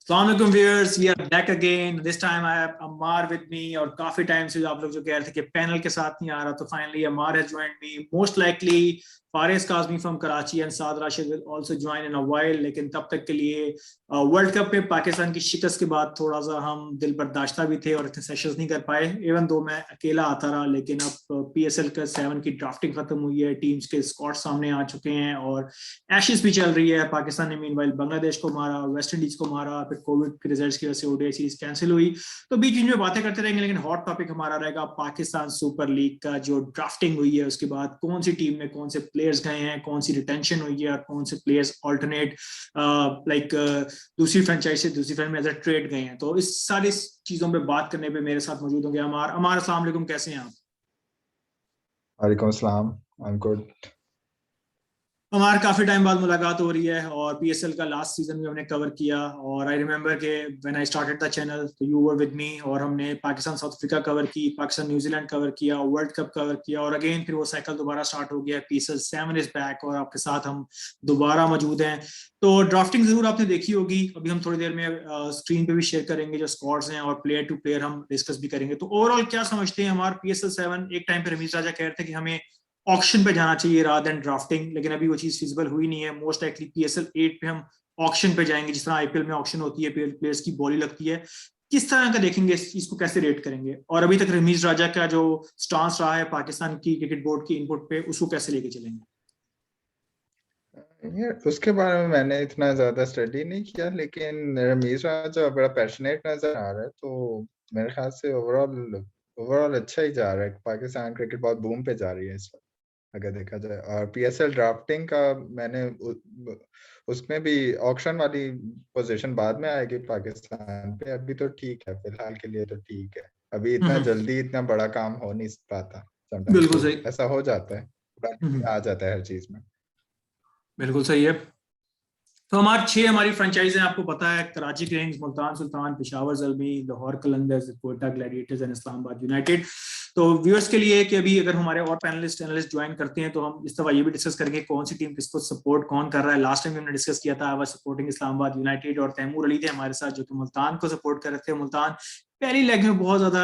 अस्सलाम वालेकुम viewers, we are back again. This time I have Ammar with me. और काफी टाइम से आप लोग जो कह रहे थे कि पैनल के साथ नहीं आ रहा, तो finally Ammar has joined me. Most likely Faris Kazmi from Karachi and Saad Rashid will also join in a while. लेकिन तब तक के लिए वर्ल्ड कप में पाकिस्तान की शिकस्त के बाद थोड़ा सा हम दिल बर्दाश्ता भी थे और इतने सेशंस नहीं कर पाए। इवन दो मैं अकेला आता रहा, लेकिन अब पीएसएल का 7 की ड्राफ्टिंग खत्म हुई है, टीम्स के स्क्वाड सामने आ चुके हैं और एशेस भी चल रही है। पाकिस्तान ने मीनवाइल बांग्लादेश को मारा, वेस्ट इंडीज को मारा, फिर कोविड के रिजल्ट्स की वजह से ओडीआई सीरीज कैंसिल हुई। तो बीच बीच में बातें करते रहेंगे, लेकिन हॉट टॉपिक हमारा रहेगा पाकिस्तान सुपर लीग का जो ड्राफ्टिंग हुई है, उसके बाद कौन सी टीम में कौन से प्लेयर्स गए हैं, कौन सी रिटेंशन हुई है और कौन से प्लेयर्स ऑल्टरनेट दूसरी फ्रेंचाइज से दूसरी फ्रेंचाइज में एज अ ट्रेड गए हैं। तो इस सारी चीजों पे बात करने पे मेरे साथ मौजूद होंगे अमार। अस्सलाम वालेकुम, कैसे हैं आप? वालेकुम अस्सलाम। I am good. हमारे काफी टाइम बाद मुलाकात हो रही है और पीएसएल का लास्ट सीजन भी हमने कवर किया। और आई रिमेंबर के when I started the channel तो यू वर विद मी, और हमने पाकिस्तान साउथ अफ्रीका कवर की, पाकिस्तान न्यूजीलैंड कवर किया, वर्ल्ड कप कवर किया, और अगेन फिर वो साइकिल दोबारा स्टार्ट हो गया। पीएसएल 7 इज बैक और आपके साथ हम दोबारा मौजूद हैं। तो ड्राफ्टिंग जरूर आपने देखी होगी, अभी हम थोड़ी देर में स्क्रीन पे भी शेयर करेंगे जो स्क्वाड्स हैं, और प्लेयर टू प्लेयर हम डिस्कस भी करेंगे। तो ओवरऑल क्या समझते हैं हमारे पीएसएल 7? एक टाइम पे रमीज राजा कह रहे थे कि हमें ऑक्शन पे जाना चाहिए रादर देन ड्राफ्टिंग, लेकिन अभी वो चीज फिजिबल हुई नहीं है। मोस्ट लाइकली पीएसएल 8 पे हम ऑक्शन पे जाएंगे, जिस तरह आईपीएल में ऑक्शन होती है, प्लेयर्स की बोली लगती है। किस तरह का देखेंगे इस चीज को, कैसे रेट करेंगे? और अभी तक रमीज राजा का जो स्टांस रहा है पाकिस्तान की क्रिकेट बोर्ड की इनपुट पे, उसको कैसे लेके चलेंगे? ये उसके बारे में मैंने इतना ज्यादा स्टडी नहीं किया, लेकिन रमीज राजा बड़ा पैशनेट नजर आ रहा है, तो मेरे ख्याल से ओवरऑल ओवरऑल अच्छा ही जा रहा है। पाकिस्तान क्रिकेट बहुत बूम पे जा रही है इस वक्त, अगर देखा जाए। और पीएसएल ड्राफ्टिंग का मैंने उसमें भी ऑक्शन वाली पोजीशन बाद में आएगी पाकिस्तान पे। अभी तो ठीक है, फिलहाल के लिए तो ठीक है। अभी इतना जल्दी इतना बड़ा काम हो नहीं पाता, समटाइम्स बिल्कुल तो सही। ऐसा हो जाता है, आ जाता है हर चीज में। बिल्कुल सही है। तो हमारे 6 हमारी फ्रेंचाइज हैं, आपको पता है। Karachi Kings, Multan Sultan, Peshawar Zalmi, Lahore Qalandars, Quetta Gladiators and Islamabad United. तो व्यूअर्स के लिए कि अभी अगर हमारे और पैनलिस्ट एनालिस्ट ज्वाइन करते हैं, तो हम इस दफा ये भी डिस्कस करेंगे कौन सी टीम किसको सपोर्ट कौन कर रहा है। लास्ट टाइम हमने डिस्कस किया था, I was supporting Islamabad United, और तैमूर अली थे हमारे साथ जो कि मुल्तान को सपोर्ट कर रहे थे। मुल्तान पहली लेग में बहुत ज्यादा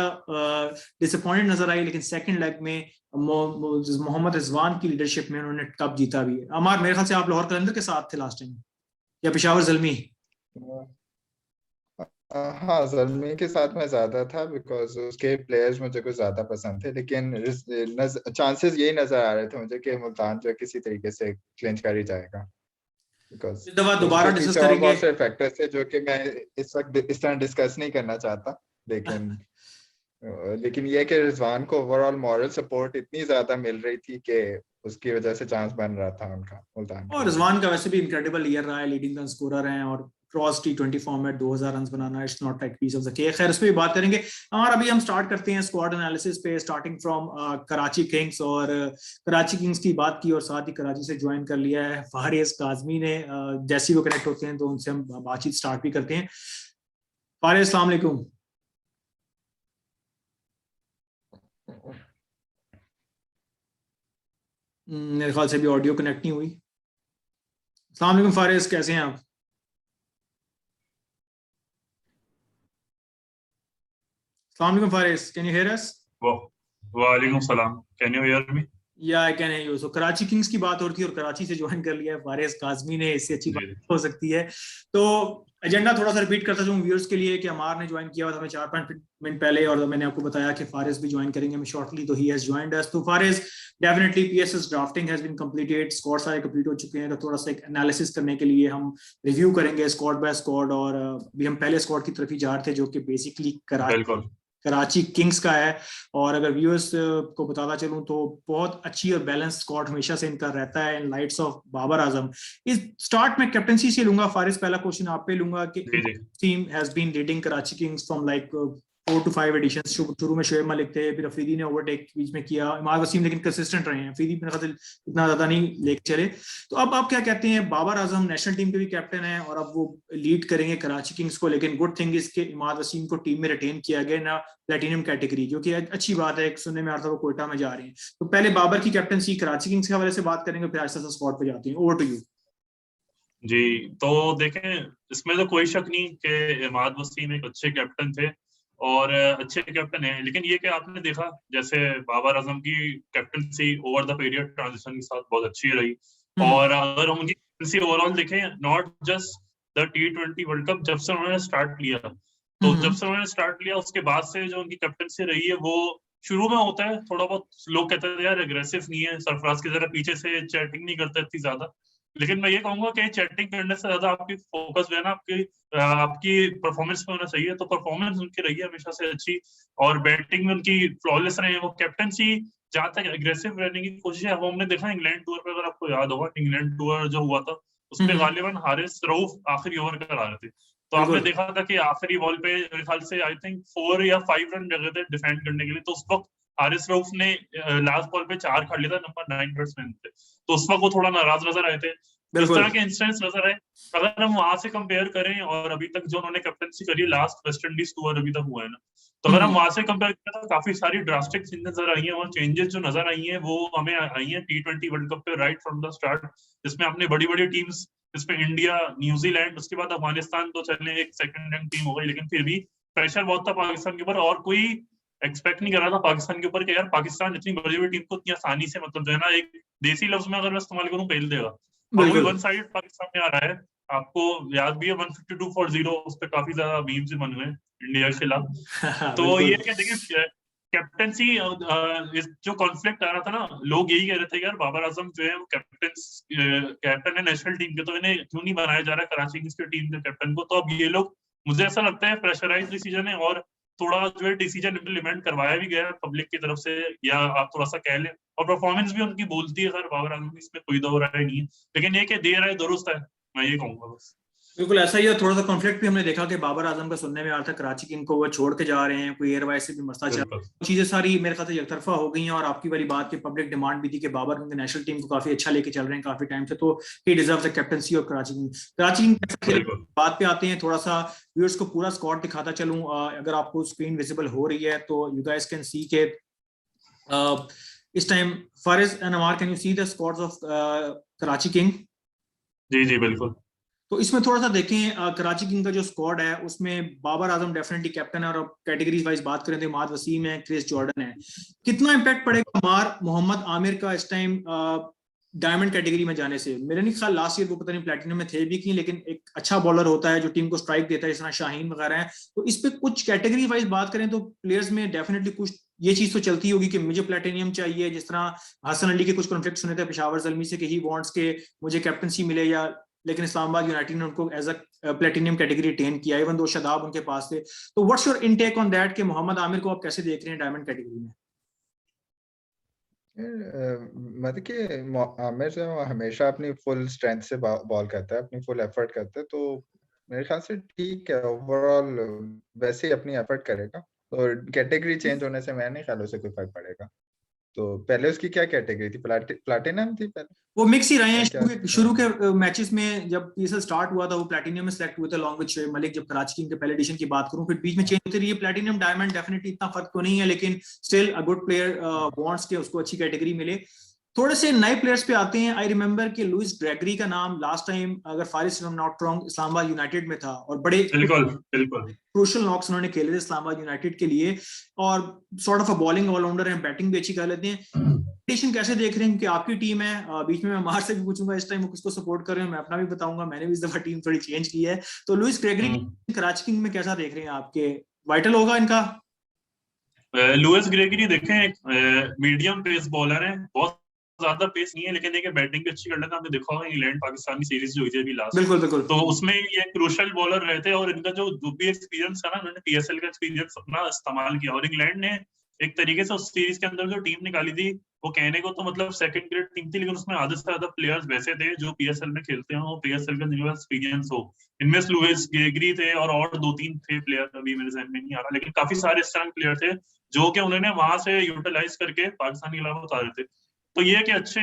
डिसअपॉइंटेड नजर आई, लेकिन सेकंड लेग में मोहम्मद रिजवान की लीडरशिप में उन्होंने कप जीता भी है। हमारे मेरे ख्याल से आप लाहौर कलंदर के साथ थे लास्ट टाइम, या पेशावर जल्मी? हाँ, जर्मनी के साथ मैं ज्यादा था बिकॉज उसके प्लेयर्स मुझे कुछ ज्यादा पसंद थे, लेकिन चांसेस यही नजर आ रहे थे मुझे कि मुल्तान जो किसी तरीके से क्लिंच कर ही जाएगा, बिकॉज इस दफा दोबारा उसके डिस्कस पीछे और करेंगे। बहुत सारे फैक्टर्स थे जो कि मैं इस वक्त इस तरह डिस्कस नहीं करना चाहता। लेकिन लेकिन ये कि रिजवान को ओवरऑल मॉरल सपोर्ट इतनी ज्यादा मिल रही थी कि उसकी वजह से चांस बन रहा था उनका मुल्तान के और लिए। रिजवान का वैसे भी इनक्रेडिबल ईयर रहा है, लीडिंग रन स्कोरर हैं, और क्रॉस टी20 फॉर्मेट 2000 रन बनाना, it's not like piece of the cake. खैर, उस पर भी बात करेंगे। हमारा अभी हम स्टार्ट करते हैं स्क्वाड एनालिसिस पे, स्टार्टिंग फ्रॉम कराची किंग्स। और कराची किंग्स की बात की और साथ ही कराची से ज्वाइन कर लिया है फारिस काजमी ने। जैसे ही वो कनेक्ट होते हैं तो उनसे हम बातचीत स्टार्ट भी करते हैं। फारिस, अस्सलाम वालेकुम। मेरे ख्याल से भी ऑडियो कनेक्ट नहीं हुई। अस्सलाम वालेकुम फारिस, कैसे हैं आप? अस्सलाम वालेकुम Faris, can you hear us? वालेकुम सलाम। Can you hear me? Yeah I can you. So Karachi Kings की बात हो रही थी और कराची से ज्वाइन कर लिया है फारिस काजमी ने, इससे अच्छी बात हो सकती है। तो एजेंडा थोड़ा सा रिपीट करता हूँ व्यूअर्स के लिए कि अमार ने ज्वाइन किया हुआ था हमें 4-5 मिनट पहले, और मैंने आपको बताया कि फारिस भी ज्वाइन करेंगे हमें शॉर्टली, तो ही हैज जॉइंड अस। तो Faris, definitely PSS drafting has been completed, squad सारे कंप्लीट हो चुके हैं। तो थोड़ा सा एक एनालिसिस करने के लिए हम रिव्यू करेंगे स्क्वाड बाय स्क्वाड। और अभी हम पहले स्क्वाड की तरफ ही जा रहे थे, जो कि बेसिकली कराची किंग्स का है। और अगर व्यूअर्स को बताता चलूं तो बहुत अच्छी और बैलेंस स्क्वाड हमेशा से इनका रहता है in lights off Babar Azam. इस स्टार्ट में कैप्टनसी से लूंगा फारिस, पहला क्वेश्चन आप पे लूंगा कि team has been leading Karachi kings from like 4 to 5 editions. शुरू में शोएब मलिक थे, फिर अफरीदी ने ओवरटेक बीच में किया, इमाद वसीम, लेकिन कंसिस्टेंट रहे हैं। अफरीदी मेरे ख्याल इतना ज्यादा नहीं लेके चले। तो अब आप क्या कहते हैं, बाबर आजम नेशनल टीम के भी कैप्टन है और अब वो लीड करेंगे कराची किंग्स को, लेकिन गुड थिंग इज के इमाद वसीम को टीम में रिटेन किया गया ना प्लेटिनम कैटेगरी, जो कि अच्छी बात है। सुनने में आ रहा था वो कोयटा में जा रहे हैं। तो पहले बाबर की कैप्टनसी कराची किंग्स के हवाले से बात करेंगे, फिर आहिस्ता आहिस्ता स्क्वाड पे जाते हैं। Over to you. जी। तो देखें, इसमें तो कोई शक नहीं कि इमाद वसीम एक अच्छे कैप्टन थे और अच्छे कैप्टन हैं, लेकिन ये कि आपने देखा जैसे बाबर आजम की captaincy over the period transition के साथ बहुत अच्छी रही। हम्म और अगर हम उनकी कैप्टनसी ओवरऑल देखें, not just the T20 world cup, जब से उन्होंने स्टार्ट लिया, तो जब हम्म से उन्होंने स्टार्ट लिया उसके बाद से जो उनकी कैप्टनसी रही है, वो शुरू में होता है थोड़ा बहुत, लोग कहते हैं यार एग्रेसिव नहीं है, सरफराज की तरह पीछे से चैटिंग नहीं करता इतनी ज्यादा। लेकिन मैं ये कहूंगा कि चैटिंग करने से ज्यादा आपकी फोकस जो है ना, आपकी परफॉर्मेंस पे होना चाहिए। तो परफॉर्मेंस उनकी रही है हमेशा से अच्छी, और बैटिंग में उनकी फ्लॉलेस रहे हैं। वो कैप्टनसी जहां तक एग्रेसिव रहने की कोशिश है, वो हमने देखा इंग्लैंड टूर पे, अगर आपको याद होगा इंग्लैंड टूर जो हुआ था, उसपे हम्म, गालिबन हारिस रऊफ आखिरी ओवर करा रहे थे। तो आपने बिल्कुल। देखा था कि आखिरी बॉल पे मेरे ख्याल से आई थिंक 4 या 5 रन लगे थे डिफेंड करने के लिए। तो उस वक्त हारिस रऊफ ने लास्ट बॉल पे 4 खा लिया था, नंबर 9 बैट्समैन थे, तो उस वक्त वो थोड़ा नाराज नजर आए थे। तो इस बिल्कुल। तरह के इंसिडेंट्स नजर आए। अगर हम वहां से कंपेयर करें और अभी तक जो उन्होंने कैप्टनसी करी, लास्ट वेस्ट इंडीज टूर अभी तक हुआ है ना, तो अगर हम हम्म वहां से कंपेयर करें तो काफी सारी ड्रास्टिक चेंजेस नजर आई हैं, और चेंजेस जो नजर आई हैं वो हमें आई हैं T20 वर्ल्ड कप पे राइट फ्रॉम द स्टार्ट, जिसमें अपने बड़ी बड़ी टीम्स, जिसमें इंडिया, न्यूजीलैंड, उसके बाद अफगानिस्तान तो चलने एक सेकंड रैंक टीम हो गई, लेकिन फिर भी प्रेशर बहुत था पाकिस्तान के ऊपर, और कोई एक्सपेक्ट नहीं कर रहा था पाकिस्तान के ऊपर कि यार पाकिस्तान इतनी बड़ी बड़ी टीम को इतनी आसानी से, मतलब जो है ना, एक देसी लफ्ज में अगर मैं इस्तेमाल करूं, पेल देगा। और वो भी बिल्कुल। वन साइड पाकिस्तान में आ रहा है। आपको याद भी है 152 फॉर 0, उस पर काफी ज्यादा मीम्स बन हुए हैं इंडिया के खिलाफ। तो ये बिल्कुल। क्या देखिए, कैप्टनसी जो कॉन्फ्लिक्ट आ रहा था ना, लोग यही कह रहे थे यार बाबर आजम जो है वो कैप्टन है नेशनल टीम के, तो इन्हें क्यों नहीं बनाया जा रहा कराची किंग्स की टीम के कैप्टन को। तो अब ये लोग, मुझे ऐसा लगता है प्रेशराइज डिसीजन है, और थोड़ा जो है डिसीजन इम्प्लीमेंट करवाया भी गया है पब्लिक की तरफ से, या आप थोड़ा सा कह लें, और परफॉर्मेंस भी उनकी बोलती है सर बाबर आजम की, इसमें कोई दो राय नहीं है। लेकिन ये कि देर है दुरुस्त है, मैं ये कहूंगा बस। बिल्कुल ऐसा ही है। थोड़ा सा कॉन्फ्लिक्ट भी हमने देखा कि बाबर आजम का सुनने में आ रहा था कराची किंग को वो छोड़ के जा रहे हैं, कोई एयरवाइज से भी मसला चल रहा बिल्कुल है। चीजें सारी मेरे ख्याल से एकतरफा हो गई हैं, और आपकी वाली बात की पब्लिक डिमांड भी थी कि बाबर किंग नेशनल टीम को काफी अच्छा लेके चल रहे हैं काफी टाइम से, तो he deserve the captaincy of Karachi king. Karachi king कैसा खेले, बिल्कुल। बात पे आते हैं। थोड़ा सा व्यूअर्स को पूरा स्क्वाड दिखाता चलूं, अगर आपको स्क्रीन विजिबल हो रही है तो यू गाइस कैन सी के इस time Faris and Ammar, can you see the squads of Karachi King? जी जी बिल्कुल। तो इसमें थोड़ा सा देखें, कराची किंग का जो स्क्वाड है उसमें बाबर आजम डेफिनेटली कैप्टन है, और कैटेगरीज वाइज बात करें तो इमाद वसीम है, क्रिस जॉर्डन है। कितना इम्पैक्ट पड़ेगा अमार मोहम्मद आमिर का इस टाइम डायमंड कैटेगरी में जाने से? मेरे नहीं ख्याल लास्ट ईयर वो पता नहीं प्लेटिनम में थे भी कि, लेकिन एक अच्छा बॉलर होता है जो टीम को स्ट्राइक देता है, जिस तरह शाहीन वगैरह है। तो इस पे कुछ कैटेगरी वाइज बात करें तो प्लेयर्स में डेफिनेटली कुछ ये चीज तो चलती होगी कि मुझे प्लेटिनियम चाहिए, जिस तरह हसन अली के कुछ कॉन्फ्लिक्ट सुने थे पेशावर जलमी से कि ही वांट्स के मुझे कैप्टनसी मिले, या लेकिन इस्लामाबाद यूनाइटेड ने उनको as a platinum category retain किया, इवन दो शादाब उनके पास थे। तो what's your intake on that कि मोहम्मद आमिर को आप कैसे देख रहे हैं डायमंड कैटेगरी में? मतलब कि आमिर जो है वो हमेशा अपनी फुल स्ट्रेंथ से बॉल करता है, अपनी फुल एफर्ट करता है, तो मेरे ख्याल से ठीक है ओवरऑल, वैसे ही अपनी एफर्ट करेगा। और कैटेगरी चेंज होने से मैं नहीं ख्याल उसे कोई फर्क पड़ेगा। तो पहले उसकी क्या कैटेगरी थी? प्लाटिनम थी पहले, वो मिक्स ही रहे हैं। क्या शुरू के मैचेस में जब पीएसएल स्टार्ट हुआ था वो प्लैटिनियम में सिलेक्ट हुए थे अलॉन्ग विद शोएब मलिक, जब कराची किंग के पहले एडिशन की बात करूं, फिर बीच में चेंज होती रही है। प्लैटिनियम डायमंड डेफिनेटली इतना फर्क तो नहीं है, लेकिन still a good player wants के उसको अच्छी कैटेगरी मिले। थोड़े से नए प्लेयर्स पे आते हैं। आई रिमेंबर कि लुइस ग्रेगरी का नाम लास्ट टाइम, अगर Faris not wrong, Islamabad United में था, और बड़े बिल्कुल बिल्कुल। क्रूशल नॉक्स उन्होंने खेले थे इस्लामाबाद यूनाइटेड के लिए, और sort of a bowling allrounder हैं, बैटिंग भी अच्छी कर लेते हैं। कैसे देख रहे हैं कि आपकी टीम है, बीच में मैं मार से भी पूछूंगा इस टाइम वो किसको सपोर्ट कर रहे हैं, मैं अपना भी बताऊंगा, मैंने भी इस दफा टीम थोड़ी चेंज की है। तो लुइस ग्रेगरी कराची किंग में कैसा देख रहे हैं आपके? वाइटल होगा इनका? लुइस ग्रेगरी देखें, एक मीडियम पेस बॉलर है, बहुत ज्यादा पेस नहीं है, लेकिन देखिए बैटिंग भी अच्छी कर लेता है। आपने देखा होगा इंग्लैंड पाकिस्तान की सीरीज जो हुई थी अभी लास्ट, बिल्कुल बिल्कुल। तो उसमें ये क्रूशल बॉलर रहते हैं, और इनका जो भी एक्सपीरियंस है ना, उन्होंने पीएसएल का एक्सपीरियंस अपना इस्तेमाल किया, और इंग्लैंड ने एक तरीके से उस सीरीज के अंदर जो टीम निकाली थी, वो कहने को तो मतलब सेकंड ग्रेड टीम थी, लेकिन उसमें आधे से ज्यादा प्लेयर्स वैसे थे जो पीएसएल में खेलते हैं, और पीएसएल का जिनके पास एक्सपीरियंस हो। इनमें लुइस ग्रेगरी थे, और दो तीन थे प्लेयर, अभी मेरे जहन में नहीं आ रहा, लेकिन काफी सारे इस तरह के प्लेयर थे जो कि उन्होंने वहां से यूटिलाइज करके पाकिस्तान के खिलाफ उतारे थे। तो ये कि अच्छे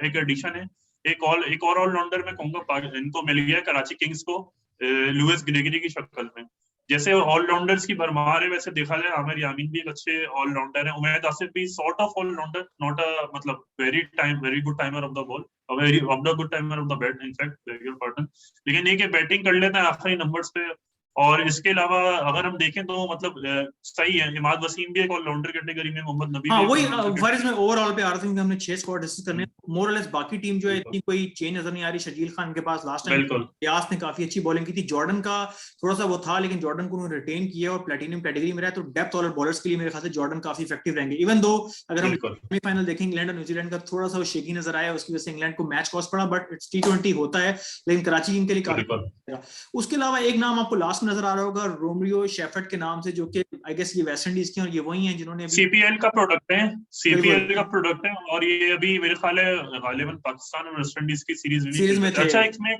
एक एडिशन है। एक और ऑलराउंडर मैं कहूंगा इनको मिल गया कराची किंग्स को, लुइस ग्रेगरी की शक्ल में। जैसे ऑलराउंडर्स की भरमार है, वैसे देखा जाए आमिर यामीन भी एक अच्छे ऑलराउंडर है, उमैद आसिफ भी sort of allrounder, not a मतलब very good timer of the ball, very of the good timer of the bat in fact beg your pardon. लेकिन ये कि बैटिंग कर लेते हैं आखिरी नंबर्स पे। और इसके अलावा अगर हम देखें तो मतलब सही है, इमाद वसीम भी एक ऑलराउंडर कैटेगरी में, मोहम्मद नबी हाँ भी वही एक all-rounder फारिस में ओवरऑल पे आ रहा था क्योंकि हमने 6 स्क्वाड डिस्कस करने मोर और लेस। बाकी टीम जो है बिल्कुल। इतनी कोई चेंज नजर नहीं आ रही। शकील खान के पास लास्ट टाइम बिल्कुल यास ने काफी अच्छी बॉलिंग की थी। जॉर्डन का थोड़ा सा वो था लेकिन जॉर्डन को उन्होंने रिटेन किया और प्लेटिनियम कैटेगरी में रहा। तो डेप्थ और बॉलर्स के लिए मेरे ख्याल से जॉर्डन काफी इफेक्टिव रहेंगे। इवन दो अगर हम बिल्कुल सेमीफाइनल देखें इंग्लैंड और न्यूजीलैंड का थोड़ा सा वो शेकी नजर आया, उसकी वजह से इंग्लैंड को मैच कॉस्ट पड़ा, बट इट्स T20 होता है। लेकिन कराची टीम के लिए काफी बिल्कुल। उसके अलावा एक नाम आपको लास्ट में नजर आ रहा होगा रोमरियो शेफर्ड के नाम से, जो कि आई गेस ये वेस्ट इंडीज के और ये वही हैं जिन्होंने अभी सीपीएल का प्रोडक्ट है, सीपीएल बिल्कुल का प्रोडक्ट है। और ये अभी मेरे ख्याल है गालिबन पाकिस्तान और वेस्ट इंडीज की सीरीज भी नहीं सीरीज खेल में सकते। थे। अच्छा इसमें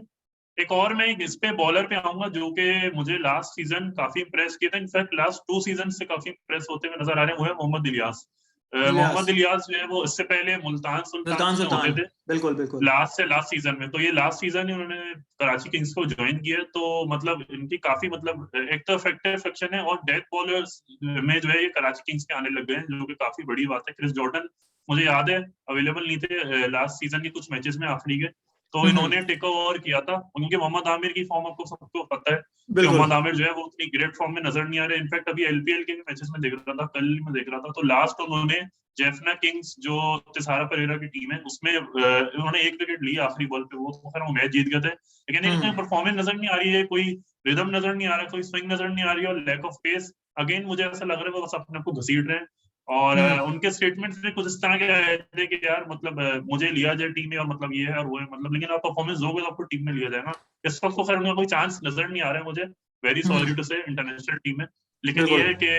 एक और मैं इस पे बॉलर पे आऊंगा जो कि मुझे लास्ट सीजन काफी इंप्रेस किया था, इनफैक्ट लास्ट 2 सीजन से काफी इंप्रेस होते हुए नजर आ रहे हैं, वो है मोहम्मद इलियास। इलियास मोहम्मद इलियास जो है वो इससे पहले मुल्तान सुल्तान सुल्तान में होते थे बिल्कुल बिल्कुल लास्ट सीजन में। तो ये लास्ट सीजन ही उन्होंने कराची किंग्स को ज्वाइन किया। तो मतलब इनकी काफी मतलब एक तो इफेक्टिव सेक्शन है और डेथ बॉलर्स में जो है ये कराची किंग्स के आने लग गए हैं, जो कि काफी बड़ी बात है। क्रिस जॉर्डन मुझे याद है अवेलेबल नहीं थे लास्ट सीजन के कुछ मैचेस में आखिरी के, तो इन्होंने टेक ओवर किया था। क्योंकि मोहम्मद आमिर की फॉर्म आपको सबको पता है कि बिल्कुल मोहम्मद आमिर जो है वो उतनी ग्रेट फॉर्म में नजर नहीं आ रहे। इनफैक्ट अभी एलपीएल के मैचेस में देख रहा था, कल मैं देख रहा था, तो लास्ट उन्होंने जेफना किंग्स जो तिसारा परेरा की टीम है उसमें उन्होंने 1 विकेट लिया आखिरी बॉल पे, वो तो खैर वो मैच जीत गए थे। लेकिन इनमें परफॉर्मेंस नजर नहीं आ रही है, कोई रिदम नजर नहीं आ रहा है, कोई स्विंग नजर नहीं आ रही है और लैक ऑफ पेस। अगेन मुझे ऐसा लग रहा है वो बस अपने आप को घसीट रहे हैं। और उनके स्टेटमेंट्स में कुछ इस तरह के आए थे कि यार मतलब मुझे लिया जाए टीम में और मतलब ये है और वो है, मतलब लेकिन आप परफॉर्मेंस दोगे तो आपको टीम में लिया जाएगा। इस वक्त तो खैर उनका कोई चांस नजर नहीं आ रहा है मुझे, वेरी सॉरी टू से, इंटरनेशनल टीम में। लेकिन ये है कि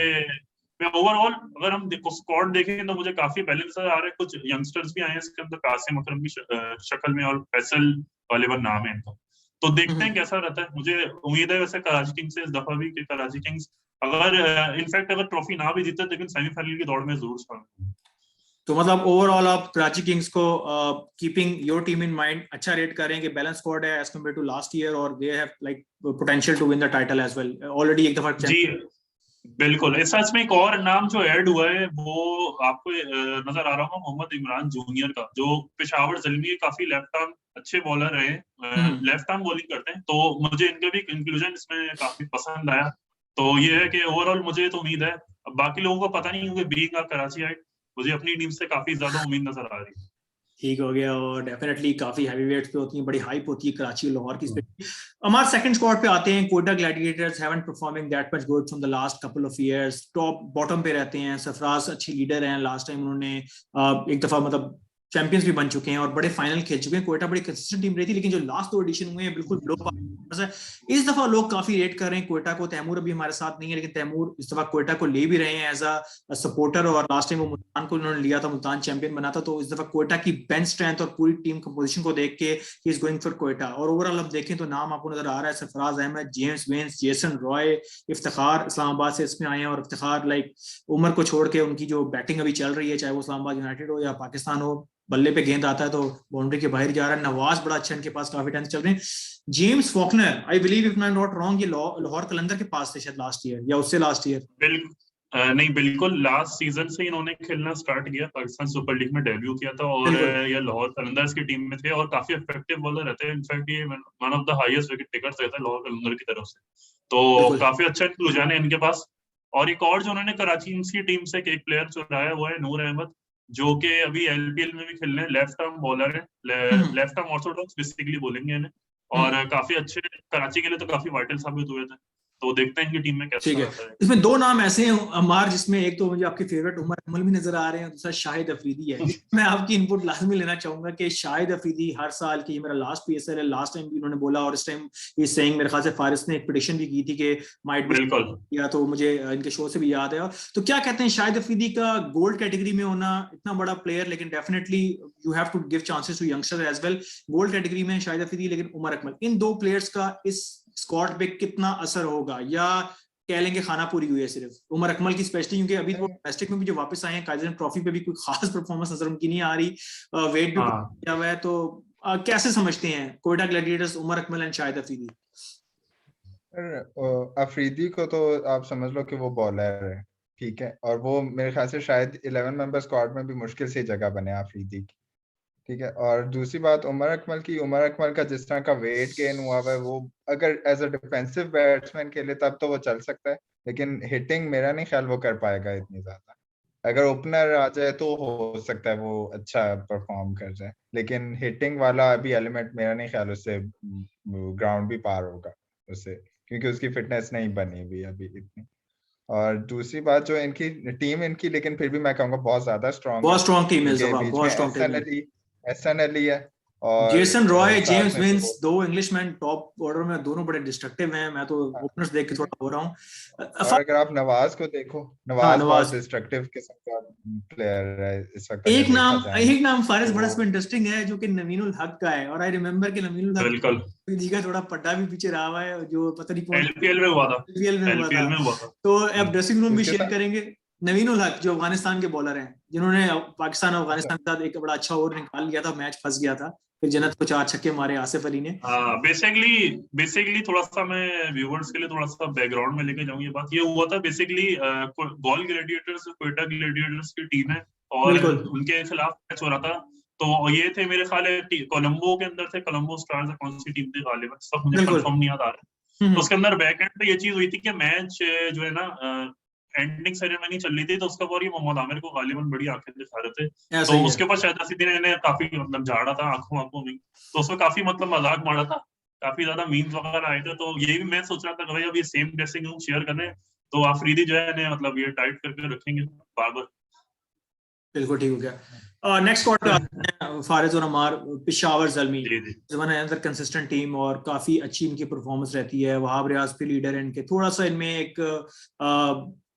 मैं ओवरऑल अगर हम स्क्वाड देखें तो मुझे काफी बैलेंस आ रहा है। कुछ यंगस्टर्स भी आए हैं इसके अंदर, कासिम अकरम की शक्ल में और फैसल गालिबन नाम है इनका। तो देखते हैं कैसा रहता है। मुझे उम्मीद है वैसे कराची किंग्स से इस दफा भी कि कराची किंग्स अगर इनफैक्ट अगर ट्रॉफी ना भी जीते लेकिन सेमीफाइनल की दौड़ में जरूर शामिल। तो मतलब ओवरऑल आप कराची किंग्स को keeping your team in mind अच्छा रेट करें कि बैलेंस स्क्वाड है as compared to last year और they have like potential to win the title as well. Already एक दफा जी बिल्कुल। इस सच में एक और नाम जो ऐड हुआ है वो आपको नजर आ रहा होगा, मोहम्मद इमरान जूनियर का, जो पेशावर ज़ल्मी काफी लेफ्ट आर्म अच्छे बॉलर रहे, लेफ्ट आर्म बॉलिंग करते हैं। तो मुझे इनका भी इंक्लूजन इसमें काफी पसंद आया। तो ये है कि ओवरऑल मुझे तो उम्मीद है, अब बाकी लोगों को पता नहीं क्योंकि बीइंग अ कराचीआइट मुझे अपनी टीम से काफी ज्यादा उम्मीद नजर आ रही है। ठीक हो गया। और डेफिनेटली काफी हैवी वेट्स पे होती हैं, बड़ी हाइप होती है कराची और लाहौर की स्पेशली। हमारे सेकंड स्क्वाड पे आते हैं। Quetta Gladiators haven't performing that much good from the last couple of years. Top bottom पे रहते हैं। सरफराज अच्छी लीडर हैं। लास्ट टाइम उन्होंने एक दफा मतलब चैंपियंस भी बन चुके हैं और बड़े फाइनल खेल चुके हैं। कोयटा बड़ी कंसिस्टेंट टीम रही थी, लेकिन जो लास्ट 2 एडिशन हुए हैं बिल्कुल लो पास है। इस दफा लोग काफी रेट कर रहे हैं कोयटा को। तैमूर अभी हमारे साथ नहीं है, लेकिन तैमूर इस दफा कोयटा को ले भी रहे हैं एज अ सपोर्टर। और लास्ट टाइम वो मुल्तान को उन्होंने लिया था, मुल्तान चैंपियन बना था। तो इस दफा कोयटा की बेंच स्ट्रेंथ और पूरी टीम कंपोजिशन को देख के he is going for Quetta. और ओवरऑल अब देखें तो नाम आपको नजर आ रहा है Sarfaraz Ahmed, James Vince, Jason Roy, Iftikhar Islamabad से इसमें आए हैं। और इफ्तिखार लाइक उमर को छोड़ के उनकी जो बैटिंग अभी चल रही है, चाहे वो इस्लामाबाद यूनाइटेड हो या पाकिस्तान हो, बल्ले पे गेंद आता है तो बाउंड्री के बाहर जा रहा है। नवाज बड़ा अच्छा इनके पास काफी टाइम चल रहे हैं। James Faulkner, I believe if I am not wrong, ये लाहौर कलंदर के पास थे शायद लास्ट ईयर या उससे लास्ट ईयर। बिल्कुल नहीं, बिल्कुल लास्ट सीजन से इन्होंने खेलना स्टार्ट किया, पाकिस्तान सुपर लीग में डेब्यू किया था और ये लाहौर कलंदर्स की टीम में थे और काफी इफेक्टिव बॉलर रहते हैं। इनफैक्ट ये one of the highest wicket takers रहते हैं लाहौर कलंदर की तरफ से। तो काफी अच्छा इंक्लूजन है इनके पास। और एक और जो उन्होंने कराची किंग्स की टीम से एक प्लेयर चुराया वो है नूर अहमद, जो कि अभी एलपीएल में भी खेल रहे हैं। लेफ्ट आर्म बॉलर है, लेफ्ट आर्म ऑर्थोडॉक्स बेसिकली बोलेंगे इन्हें, और काफी अच्छे कराची के लिए तो काफी वाइटल साबित हुए थे। तो देखते हैं कि टीम में कैसा रहता है। इसमें 2 नाम ऐसे हैं अमार, जिसमें एक तो मुझे आपके फेवरेट उमर अकमल भी नजर आ रहे हैं, दूसरा शाहिद अफरीदी है। मैं आपकी इनपुट लाजमी लेना चाहूंगा कि शाहिद अफरीदी हर साल की, मेरा लास्ट पीएसएल है, लास्ट टाइम भी उन्होंने बोला और इस टाइम ये सेइंग मेरे ख्याल से फारिस ने एक प्रेडिक्शन भी की थी कि माइट बी, या तो मुझे इनके शो से भी याद है। तो क्या कहते हैं शाहिद अफरीदी का गोल्ड कैटेगरी में होना, इतना बड़ा प्लेयर, लेकिन definitely you have to give chances to youngster as well. Gold category में शाहिद अफरीदी लेकिन उमर अकमल, इन 2 प्लेयर्स का इस स्क्वाड पे कितना असर होगा, या कह लेंगे खाना पूरी हुई है सिर्फ उमर अकमल की स्पेशली, क्योंकि अभी डोमेस्टिक में भी जो वापस आए हैं काइजर ट्रॉफी पे भी कोई खास परफॉर्मेंस नजर उनकी नहीं आ रही, वेट भी किया हुआ है। तो कैसे समझते हैं कोयटा ग्लैडिएटर्स, उमर अकमल एंड शाहिद अफरीदी? अफरीदी को तो आप समझ लो कि वो बॉलर है, ठीक है, और वो मेरे ख्याल से शायद 11 मेंबर स्क्वाड में भी मुश्किल से जगह बने अफरीदी की, ठीक है। और दूसरी बात उमर अकमल का जिस तरह का वेट गेन हुआ है, वो अगर एज अ डिफेंसिव बैट्समैन खेले तब तो वो चल सकता है, लेकिन हिटिंग मेरा नहीं ख्याल वो कर पाएगा इतनी ज्यादा। अगर ओपनर आ जाए तो हो सकता है वो अच्छा परफॉर्म कर जाए, लेकिन हिटिंग वाला अभी एलिमेंट मेरा नहीं ख्याल उससे ग्राउंड भी पार होगा उससे, क्योंकि उसकी फिटनेस नहीं बनी हुई अभी इतनी। और दूसरी बात जो इनकी टीम इनकी, लेकिन फिर भी मैं कहूंगा बहुत ज्यादा स्ट्रांग है। बहुत स्ट्रॉन्ग टीम है इस इनके दफा, बीच में बहुत स्ट्रॉन्ग टीम है। एसएनएली है और जेसन रॉय, साथ जेम्स में विंस, फिर दो इंग्लिशमैन टॉप ऑर्डर में, दोनों बड़े डिस्ट्रक्टिव हैं। मैं तो ओपनर्स देख के थोड़ा हो रहा हूँ। और अगर आप नवाज को देखो, हाँ, नवाज बहुत नवाज। डिस्ट्रक्टिव किस्म का प्लेयर है इस वक्त अगर देखा जाए एक नाम फारिस तो बड़ा वो इंटरेस्टिंग है, जो कि नवीनुल हक का है। और आई रिमेम्बर कि नवीनुल हक बिल्कुल जी का थोड़ा पट्टा भी पीछे रहा हुआ है, जो पता नहीं कौन एलपीएल में हुआ था, आईपीएल में हुआ था। एलपीएल में हुआ था। तो अब ड्रेसिंग रूम भी उसके शेयर साथ करेंगे। नवीनुल हक जो अफगानिस्तान के बॉलर हैं, जिन्होंने पाकिस्तान और अच्छा अफगानिस्तान के साथ एक बड़ा अच्छा ओवर निकाल लिया था, मैच फंस गया था, फिर जन्नत को 4 छक्के मारे आसिफ अली ने। हाँ, बेसिकली थोड़ा सा मैं व्यूवर्स के लिए थोड़ा सा बैकग्राउंड में लेके जाऊँ। ये बात ये हुआ था बेसिकली, गॉल ग्लैडिएटर्स क्वेटा ग्लैडिएटर्स की टीम है और बिल्कुल उनके खिलाफ मैच हो रहा था। तो ये थे मेरे ख्याल है कोलंबो के अंदर थे, कोलंबो स्टार्स, कौन सी टीम थी गालिबन, इस वक्त मुझे बिल्कुल। कंफर्म नहीं याद आ रहा है। हम्म, तो उसके अंदर बैक एंड पे ये चीज हुई थी कि मैच जो है ना एंडिंग सेरेमनी चल रही थी, तो उसके ऊपर ही मोहम्मद आमिर को गालिबन बड़ी आंखें दिखा रहे थे। ऐसा तो ही है। उसके ऊपर शायद असीदी ने इन्हें काफी मतलब झाड़ा था आंखों में, तो उसमें काफी मतलब मजाक मारा था, काफी ज्यादा मीम्स वगैरह आए थे। तो यही भी मैं सोच रहा था कि भाई अब ये सेम ड्रेसिंग रूम शेयर कर रहे हैं, तो आफरीदी जो है इन्हें मतलब ये टाइट करके रखेंगे बार बार। बिल्कुल ठीक हो गया। नेक्स्ट स्क्वाड पे आते हैं, फारिज और अमार। पेशावर ज़ल्मी जी जी अंदर कंसिस्टेंट टीम और काफी अच्छी इनकी परफॉर्मेंस रहती है। वहाब रियाज पे लीडर है इनके। थोड़ा सा इनमें एक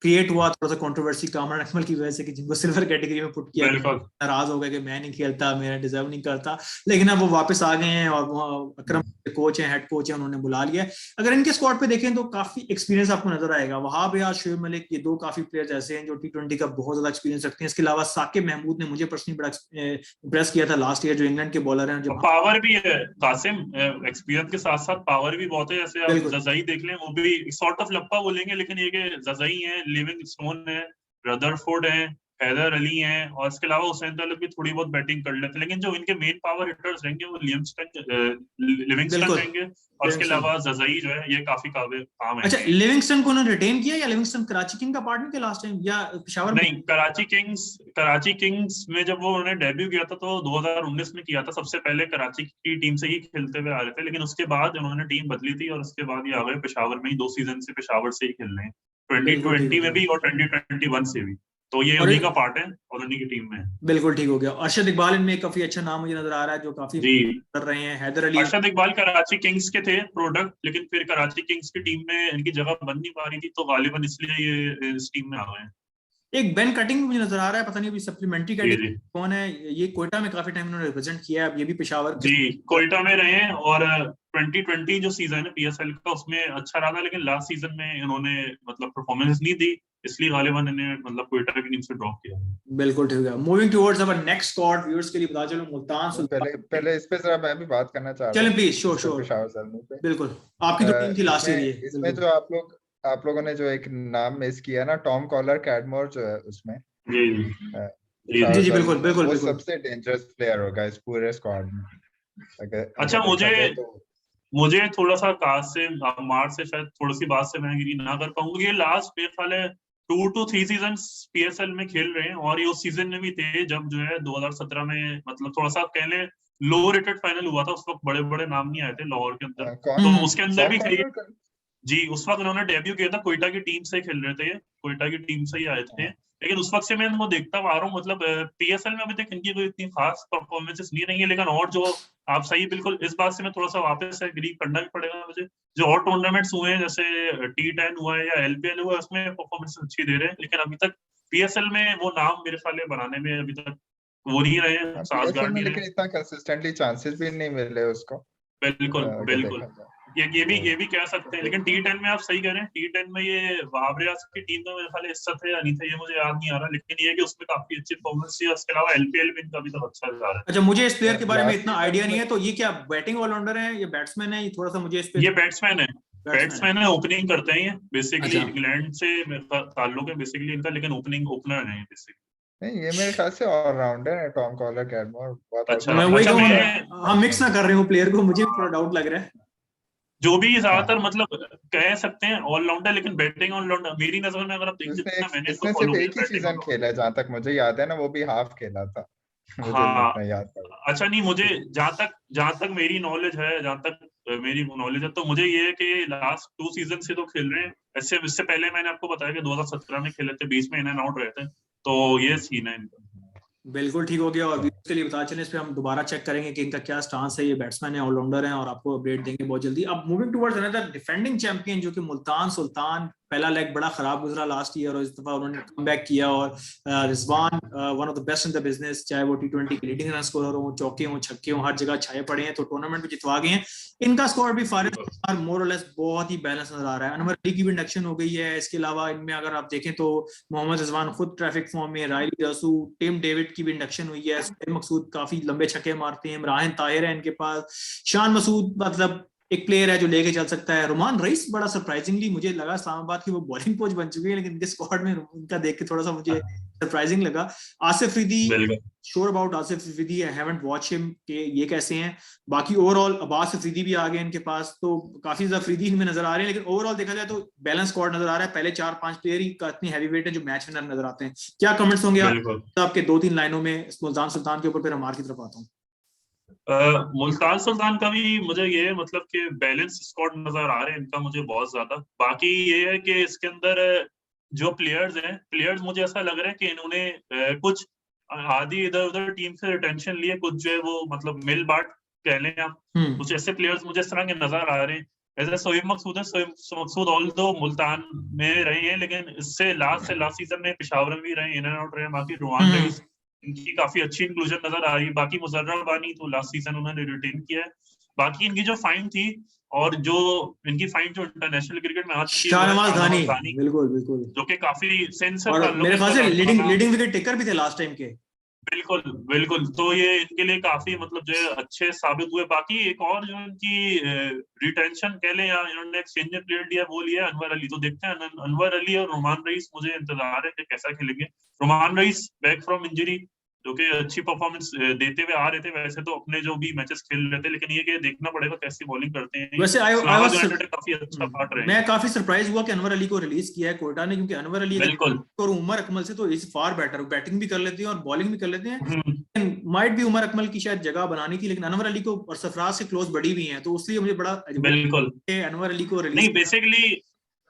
क्रिएट हुआ थोड़ा सा कंट्रोवर्सी कामरान अकमल की वजह से, कि जिनको सिल्वर कैटेगरी में पुट किया गया, बिल्कुल नाराज हो गए कि मैं नहीं खेलता, मैं डिजर्व नहीं करता। लेकिन अब वो वापस आ गए हैं और वो अकरम कोच हैं, हेड कोच हैं, उन्होंने बुला लिया है। अगर इनके स्क्वाड पे देखें तो काफी एक्सपीरियंस आपको नजर आएगा। वहाब रियाज, शोएब मलिक, ये दो काफी प्लेयर्स ऐसे हैं जो T20 का बहुत ज्यादा एक्सपीरियंस रखते हैं। इसके अलावा साकिब महमूद ने मुझे पर्सनली बड़ा इम्प्रेस किया था लास्ट ईयर, जो इंग्लैंड के बॉलर हैं। और जब पावर भी है कासिम, एक्सपीरियंस के साथ साथ पावर भी बहुत है। जैसे आप बिल्कुल जजाई देख लें, वो भी सॉर्ट ऑफ लप्पा बोलेंगे, लेकिन ये कि जजाई है, लिविंग स्टोन है, रदरफोर्ड है, हैदर अली हैं, और इसके अलावा हुसैन तलब भी थोड़ी बहुत बैटिंग कर लेते हैं। लेकिन जो इनके मेन पावर हिटर्स रहेंगे वो लिविंगस्टन बिल्कुल रहेंगे, और इसके लिविंगस्टन। अलावा जजाई जो है ये काफी काबिल काम अच्छा, है। लिविंगस्टन को उन्होंने रिटेन किया, या लिविंगस्टन कराची किंग का पार्ट नहीं थे लास्ट टाइम, या पेशावर में? नहीं, कराची किंग्स में जब वो उन्होंने डेब्यू किया था तो 2019 में किया था। सबसे पहले कराची की टीम से ही खेलते हुए आ रहे थे, लेकिन उसके बाद उन्होंने टीम बदली थी और उसके बाद ये आ गए पेशावर में ही। 2 सीजन से पेशावर से ही खेल रहे हैं, बिल्कुल ठीक हो 2020 में गया। भी और 2021 से भी। तो ये और उन्हीं का पार्ट है और उन्हीं की टीम में है। बिल्कुल ठीक हो गया। अरशद इकबाल इनमें काफी अच्छा नाम मुझे नजर आ रहा है, जो काफी जी, कर रहे हैं। हैदर अली अरशद इकबाल कराची किंग्स के थे प्रोडक्ट, लेकिन फिर कराची किंग्स की टीम में इनकी जगह बन नहीं पा रही थी, तो गालिबन इसलिए ये इस टीम में आ गए हैं। एक बेन कटिंग मुझे नजर आ रहा है, पता नहीं अभी सप्लीमेंट्री जी कैटेगरी जी कौन है। ये कोयटा में काफी टाइम इन्होंने रिप्रेजेंट किया है, अब ये भी पेशावर के। जी, कोयटा में रहे हैं। और 2020 जो सीजन है पीएसएल का, उसमें अच्छा रहा था, लेकिन लास्ट सीजन में इन्होंने मतलब परफॉर्मेंस नहीं दी, इसलिए गालिबन इन्हें मतलब कोयटा की टीम से ड्रॉप किया। बिल्कुल ठीक है। Moving towards our next squad, viewers के लिए बता चलो, मुल्तान पहले सुल्तान। पहले इस पे जरा मैं भी बात करना चाह रहा चलें हूँ, प्लीज, श्योर इस पे श्योर। पेशावर ज़ल्मी पे। बिल्कुल, आपकी जो टीम थी लास्ट ईयर, इसमें ये इसमें बिल्कुल। जो आप लोगों ने जो एक नाम मिस किया ना, टॉम कॉलर कैडमोर जो है उसमें, जी जी पेशावर जी जी, ज़ल्मी बिल्कुल में, बिल्कुल वो बिल्कुल। सबसे डेंजरस प्लेयर होगा इस पूरे स्क्वाड में, अगर अच्छा, अगर देखा मुझे जाए तो। मुझे थोड़ा सा काश से मार से शायद थोड़ी सी बात से मैं एग्री ना कर पाऊंगा। ये लास्ट मेरे ख्याल है 2 to 3 सीजन पीएसएल में खेल रहे हैं, और ये उस सीजन में भी थे जब जो है 2017 में मतलब थोड़ा सा कह लें लो रेटेड फाइनल हुआ था। उस वक्त बड़े बड़े नाम नहीं आए थे लाहौर के अंदर, कौन तो उसके अंदर टॉम भी थे। कॉलर का? जी, उस वक्त उन्होंने डेब्यू किया था, कोयटा की टीम से खेल रहे थे ये, कोयटा की टीम से ही आए थे। लेकिन उस वक्त से मैं इनको देखता आ रहा हूँ, मतलब पीएसएल में अभी तक इनकी कोई इतनी खास परफॉर्मेंसेस नहीं रही है। लेकिन और जो आप सही बिल्कुल इस बात से मैं थोड़ा सा वापस एग्री करना भी पड़ेगा मुझे, जो और टूर्नामेंट्स हुए हैं जैसे T10 हुआ है या एलपीएल हुआ है, उसमें परफॉर्मेंस अच्छी दे रहे हैं, लेकिन अभी तक पीएसएल में वो नाम मेरे ख्याल बनाने में अभी तक वो नहीं रहे हैं, पीएसएल साजगार में नहीं रहे। लेकिन इतना कंसिस्टेंटली चांसेस भी नहीं मिले उसको, बिल्कुल अगर बिल्कुल, देखा जाए ये भी कह सकते हैं। तो। लेकिन T10 में आप सही कह रहे हैं, T10 में ये वहाब रियाज की टीम में मेरे ख्याल इज्जत है या नहीं था, ये मुझे याद नहीं आ रहा, लेकिन ये कि उसमें काफी अच्छी परफॉर्मेंस थी। उसके अलावा एलपीएल में इनका अभी तक अच्छा जा रहा है। अच्छा, मुझे इस प्लेयर के बारे में लास्ट इतना सीजन आइडिया नहीं में है, तो ये क्या बैटिंग ऑलराउंडर है, ये बैट्समैन है, ये थोड़ा सा मुझे इस पे। ये बैट्समैन है, बैट्समैन है। बैट्समैन है, ओपनिंग करते हैं ये बेसिकली। अच्छा इंग्लैंड से ताल्लुक है बेसिकली इनका, लेकिन ओपनिंग ओपनर है बेसिकली। नहीं, ये मेरे ख्याल से ऑलराउंडर है टॉम कॉलर कैडमोर, बहुत अच्छा, मैं वही अच्छा, कहूँ, मैं हम मिक्स ना कर रहे हो प्लेयर को, मुझे भी थोड़ा डाउट लग रहा है। जो भी ज्यादातर मतलब कह सकते हैं ऑलराउंडर, लेकिन बैटिंग ऑलराउंडर मेरी नजर में अगर आप देखें, जितना मैंने इनको इसने फॉलो सिर्फ किया एक ही बैटिंग सीजन खेला है जहां तक मुझे याद है ना, वो भी हाफ खेला था। मुझे हाँ, जितना याद पड़ा। अच्छा, नहीं, मुझे जहां तक मेरी नॉलेज है, जहां तक मेरी नॉलेज है, तो मुझे ये है कि लास्ट 2 सीजन से तो खेल रहे हैं। ऐसे इससे पहले मैंने आपको बताया कि 2017 में खेले थे, 20 में इन एंड आउट रहे थे, तो ये सीन है इनका। बिल्कुल ठीक हो गया, और व्यूअर्स के लिए बता चलें, इस पे हम दोबारा चेक करेंगे कि इनका क्या स्टांस है। ये बैट्समैन है, ऑलराउंडर है, और आपको अपडेट देंगे बहुत जल्दी। अब moving towards another defending champion जो कि मुल्तान सुल्तान। पहला लेग बड़ा खराब गुजरा लास्ट ईयर, और इस दफा उन्होंने कमबैक किया, और Rizwan one of the best in the business, चाहे वो T20 के लीडिंग रन स्कोरर हो, चौके हो, छक्के हो, हर जगह छाए पड़े हैं, तो टूर्नामेंट में जितवा गए हैं। इनका स्कोर भी फारिस मोर और लेस बहुत ही बैलेंस नजर आ रहा है। अनवर अली की भी इंडक्शन हो गई है। इसके अलावा इनमें अगर आप देखें तो मोहम्मद रिजवान खुद ट्रैफिक फॉर्म में, राइली रसू, टिम डेविड की भी इंडक्शन हुई है, सुहेल मकसूद काफी लंबे छक्के मारते हैं, इमरान ताहिर है इनके पास, शान मसूद मतलब एक प्लेयर है जो लेके चल सकता है, रुमान रईस बड़ा सरप्राइजिंगली मुझे लगा इस्लामाबाद की वो बॉलिंग कोच बन चुकी है, लेकिन इनके स्क्वाड में उनका देख के थोड़ा सा मुझे सरप्राइजिंग लगा। आसिफ अफरीदी, बिल्कुल, sure about Asif Afridi, I haven't watch him के ये कैसे हैं। बाकी ओवरऑल अब्बास अफरीदी भी आ गए इनके पास, तो काफी ज्यादा अफरीदी इनमें नजर आ रहे हैं, लेकिन ओवरऑल देखा जाए तो बैलेंस स्क्वाड नजर आ रहा है। पहले 4-5 प्लेयर ही इतनी हैवी वेट है जो मैच विनर नजर आते हैं। क्या कमेंट्स होंगे बिल्कुल। आपके 2-3 लाइनों में मुल्तान सुल्तान के ऊपर, फिर हमार की तरफ आता हूँ। मुल्तान सुल्तान का भी मुझे ये मतलब कि बैलेंस स्क्वाड नजर आ रहे हैं इनका मुझे बहुत ज्यादा। बाकी ये है कि इसके अंदर जो प्लेयर्स मुझे ऐसा लग रहा है कि इन्होंने कुछ आधी इधर उधर टीम से रिटेंशन लिए, कुछ जो है वो मतलब मिल बांट कह लें आप, कुछ ऐसे प्लेयर्स मुझे इस तरह के नजर आ रहे हैं। ऐसे सोहेब मकसूद है, सोहेब मकसूद ऑल दो मुल्तान में रहे हैं, लेकिन इससे लास्ट सीजन में पेशावर में भी रहे, इन एंड आउट रहे। बाकी रुमान रईस, इनकी काफी अच्छी इंक्लूजन नजर आ रही है। बाकी मुजर्रा बानी तो लास्ट सीजन उन्होंने रिटेन किया है। बाकी इनकी जो फाइन थी, और जो इनकी फाइन जो इंटरनेशनल क्रिकेट में आ चुकी है, वो है शाहनवाज शाहनवाज धानी, दानी, बिल्कुल बिल्कुल, जो कि काफी सेंसर और ताल्लुक मेरे ख्याल इनका से रहा लीडिंग था। लीडिंग विकेट टेकर भी थे लास्ट टाइम के। बिल्कुल, बिल्कुल, तो ये इनके लिए काफी मतलब जो है अच्छे साबित हुए। बाकी एक और जो इनकी रिटेंशन कह लें, या इन्होंने एक्सचेंज में प्लेयर लिया, वो लिया अनवर अली। तो देखते हैं अनवर अली और रुमान रईस, मुझे इंतजार है कि कैसा खेलेंगे। रुमान रईस बैक फ्रॉम इंजरी, जो कि अच्छी परफॉर्मेंस देते हुए आ रहे थे वैसे तो, अपने जो भी मैचेस खेल रहे थे, लेकिन ये कि देखना पड़ेगा कैसी बॉलिंग करते हैं। वैसे आई इस्लामाबाद वाज, यूनाइटेड काफी अच्छा पार्ट रहे हैं। मैं काफी सरप्राइज हुआ कि अनवर अली को रिलीज किया है कोयटा ने, क्योंकि अनवर अली अगर बिल्कुल। और उमर अकमल से तो इज फार बेटर, बैटिंग भी कर लेते हैं और बॉलिंग भी कर लेते हम्म, हैं। माइट भी उमर अकमल की शायद जगह बनानी थी, लेकिन अनवर अली को और सरफराज से क्लोज बड़ी भी हैं, तो उसलिए मुझे बड़ा बिल्कुल। अनवर अली को रिलीज। नहीं,